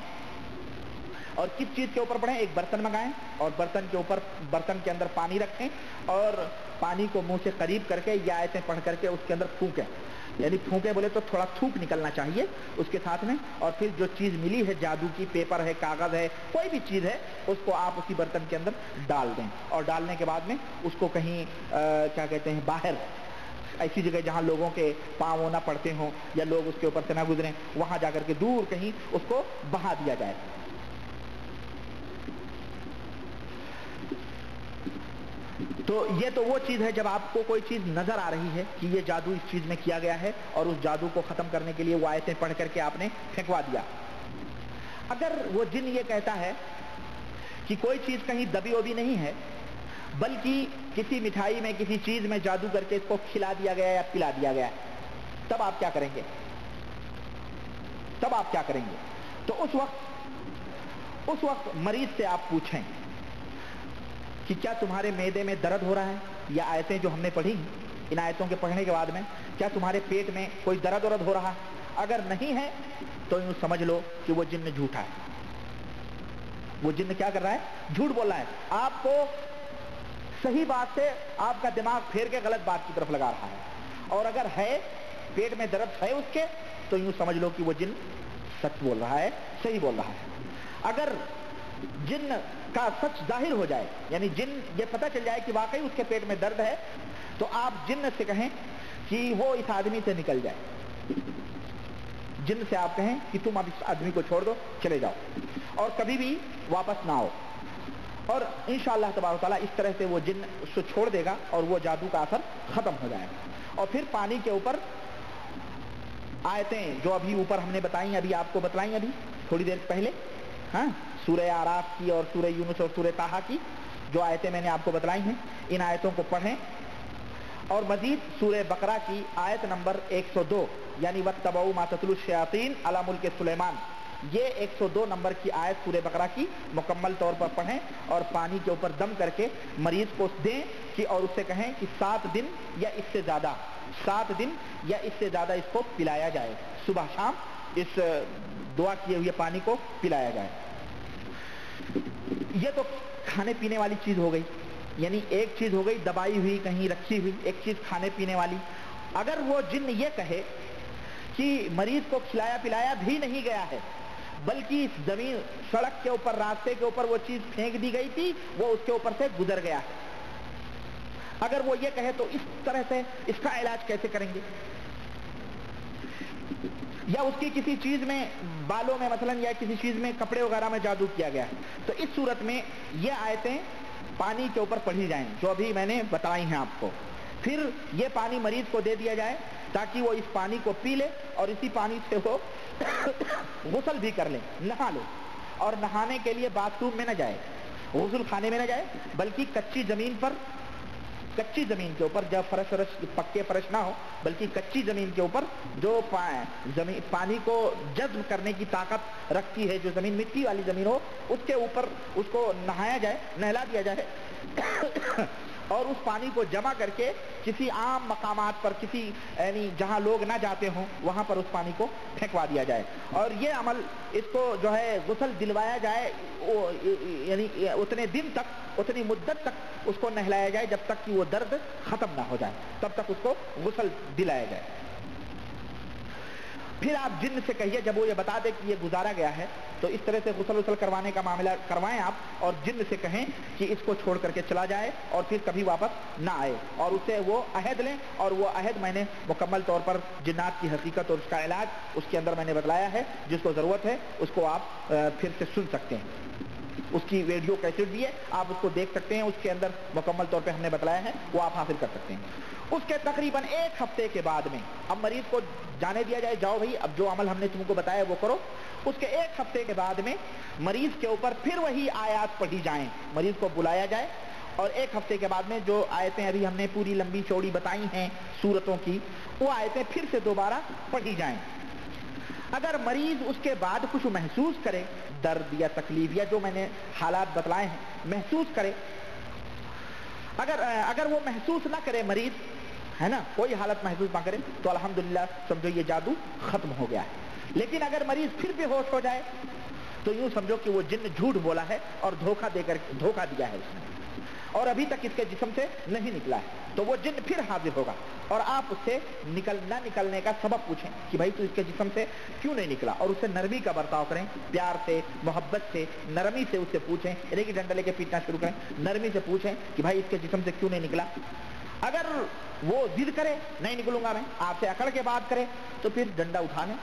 और किस चीज के ऊपर पढ़ें? एक बर्तन मंगाएं और बर्तन के ऊपर, बर्तन के अंदर पानी रखें और पानी को मुंह से करीब करके ये आयतें पढ़ करके उसके अंदर फूंकें, यानी फूंके बोले तो थोड़ा थूक निकलना चाहिए उसके साथ में। और फिर जो चीज मिली है जादू की, पेपर है, कागज है, कोई भी चीज है, उसको आप उसी बर्तन के अंदर डाल दें। और डालने के बाद में उसको कहीं क्या कहते हैं, बाहर ऐसी जगह जहां लोगों के पांव ना पड़ते हों या लोग उसके ऊपर से ना गुजरें, वहां जाकर के दूर कहीं उसको बहा दिया जाए। तो ये तो वो चीज है जब आपको कोई चीज नजर आ रही है कि ये जादू इस चीज में किया गया है और उस जादू को खत्म करने के लिए वो आयतें पढ़ करके आपने फेंकवा दिया। अगर वो जिन ये कहता है कि कोई चीज कहीं दबी ओबी नहीं है, बल्कि किसी मिठाई में, किसी चीज में जादू करके इसको खिला दिया गया या पिला दिया गया, तब आप क्या करेंगे? तब आप क्या करेंगे? तो उस वक्त मरीज से आप पूछें कि क्या तुम्हारे मैदे में दर्द हो रहा है? या आयतें जो हमने पढ़ी, इन आयतों के पढ़ने के बाद में क्या तुम्हारे पेट में कोई दर्द हो रहा है? अगर नहीं है तो यूं समझ लो कि वो जिन्न झूठा है। वो जिन्न क्या कर रहा है? झूठ बोल रहा है। आपको सही बात से आपका दिमाग फेर के गलत बात की तरफ लगा रहा है। और अगर है, पेट में दर्द है उसके, तो यूं समझ लो कि वो जिन्न सच बोल रहा है, सही बोल रहा है। अगर जिन्न का सच जाहिर हो जाए, यानी जिन्न ये पता चल जाए कि वाकई उसके पेट में दर्द है, तो आप जिन्न से कहें कि वो इस आदमी से निकल जाए। जिन्न से आप कहें कि तुम अब इस आदमी को छोड़ दो, चले जाओ और कभी भी वापस ना आओ। और इंशाअल्लाह तबारक तआला इस तरह से वो जिन्न उसको छोड़ देगा और वो जादू का असर खत्म हो जाएगा। और फिर पानी के ऊपर आयतें जो अभी ऊपर हमने बताई, अभी आपको बतलाई अभी थोड़ी देर पहले, हाँ, सूरह आराफ की और सूरह यूनुस और सूरह ताहा की जो आयतें मैंने आपको बतलाई हैं, इन आयतों को पढ़ें। और मजीद सूरह बकरा की आयत नंबर 102, यानी वत्तबऊ मा ततलु शयातीन अला मुल्क सुलेमान, ये 102 नंबर की आयत सूरह बकरा की मुकम्मल तौर पर पढ़ें और पानी के ऊपर दम करके मरीज को दें कि, और उससे कहें कि 7 दिन या इससे ज्यादा, 7 दिन या इससे ज्यादा इसको पिलाया जाए, सुबह शाम इस दुआ किए हुए पानी को पिलाया जाए। ये तो खाने पीने वाली चीज हो गई, यानी एक चीज हो गई दबाई हुई कहीं रखी हुई, एक चीज खाने पीने वाली। अगर वो जिन्न ये कहे कि मरीज को खिलाया पिलाया भी नहीं गया है, बल्कि इस जमीन, सड़क के ऊपर, रास्ते के ऊपर वो चीज फेंक दी गई थी, वो उसके ऊपर से गुजर गया है, अगर वो ये कहे तो इस तरह से इसका इलाज कैसे करेंगे? या उसकी किसी चीज में, बालों में मसलन, या किसी चीज में, कपड़े वगैरह में जादू किया गया है, तो इस सूरत में ये आयतें पानी के ऊपर पढ़ी जाएं जो अभी मैंने बताई हैं आपको। फिर ये पानी मरीज को दे दिया जाए ताकि वो इस पानी को पी ले और इसी पानी से वो गुस्ल भी कर ले, नहा ले। और नहाने के लिए बाथरूम में न जाए, गुस्ल खाने में न जाए, बल्कि कच्ची जमीन पर, कच्ची जमीन के ऊपर, जब फर्श पक्के फर्श ना हो, बल्कि कच्ची जमीन के ऊपर जो जमीन पानी को जज्ब करने की ताकत रखती है, जो जमीन मिट्टी वाली जमीन हो, उसके ऊपर उसको नहाया जाए, नहला दिया जाए और उस पानी को जमा करके किसी आम मकामात पर, किसी यानी जहां लोग ना जाते हों, वहां पर उस पानी को फेंकवा दिया जाए। और ये अमल, इसको जो है गुस्ल दिलवाया जाए, यानी उतने दिन तक, उतनी मुद्दत तक उसको नहलाया जाए जब तक कि वो दर्द खत्म ना हो जाए, तब तक उसको गुस्ल दिलाया जाए। फिर आप जिन्न से कहिए, जब वो ये बता दे कि ये गुजारा गया है, तो इस तरह से गुस्ल करवाने का मामला करवाएं आप, और जिन्न से कहें कि इसको छोड़ करके चला जाए और फिर कभी वापस ना आए, और उससे वो अहद लें। और वो अहद मैंने मुकम्मल तौर पर जिन्नात की हकीकत और उसका इलाज उसके अंदर मैंने बतलाया है, जिसको ज़रूरत है उसको आप फिर से सुन सकते हैं। उसकी वीडियो कैसेट भी है, आप उसको देख सकते हैं, उसके अंदर मुकम्मल तौर पे हमने बतलाया है, वो आप हासिल कर सकते हैं। उसके तकरीबन 1 हफ्ते के बाद में अब मरीज को जाने दिया जाए, जाओ भाई अब जो अमल हमने तुमको बताया वो करो। उसके 1 हफ्ते के बाद में मरीज के ऊपर फिर वही आयत पढ़ी जाएं, मरीज को बुलाया जाए और 1 हफ्ते के बाद में जो आयतें अभी हमने पूरी लंबी चौड़ी बताई हैं सूरतों की, वो आयतें फिर से दोबारा पढ़ी जाएं। अगर मरीज उसके बाद कुछ महसूस करे, दर्द या तकलीफ या जो मैंने हालात बतलाए हैं महसूस करे, अगर वो महसूस ना करे मरीज, है ना, कोई हालत महसूस ना करे, तो अल्हम्दुलिल्लाह समझो ये जादू खत्म हो गया है। लेकिन अगर मरीज फिर भी होश हो जाए तो यूं समझो कि वो जिन्न झूठ बोला है और धोखा दिया है उसने, और अभी तक इसके जिस्म से नहीं निकला है, तो वो जिन्न फिर हाजिर होगा और आप उससे निकलने का सबब पूछें कि भाई तू इसके जिस्म से क्यों नहीं निकला, और उससे नरमी का बर्ताव करें, प्यार से, मोहब्बत से, नरमी से उससे पूछें, यानी कि डंडा लेके पीटना शुरू करें, नरमी से पूछें कि भाई इसके जिस्म से क्यों नहीं निकला। अगर वो जिद करे नहीं निकलूंगा मैं, आपसे अकड़ के बात करे, तो फिर डंडा उठा लें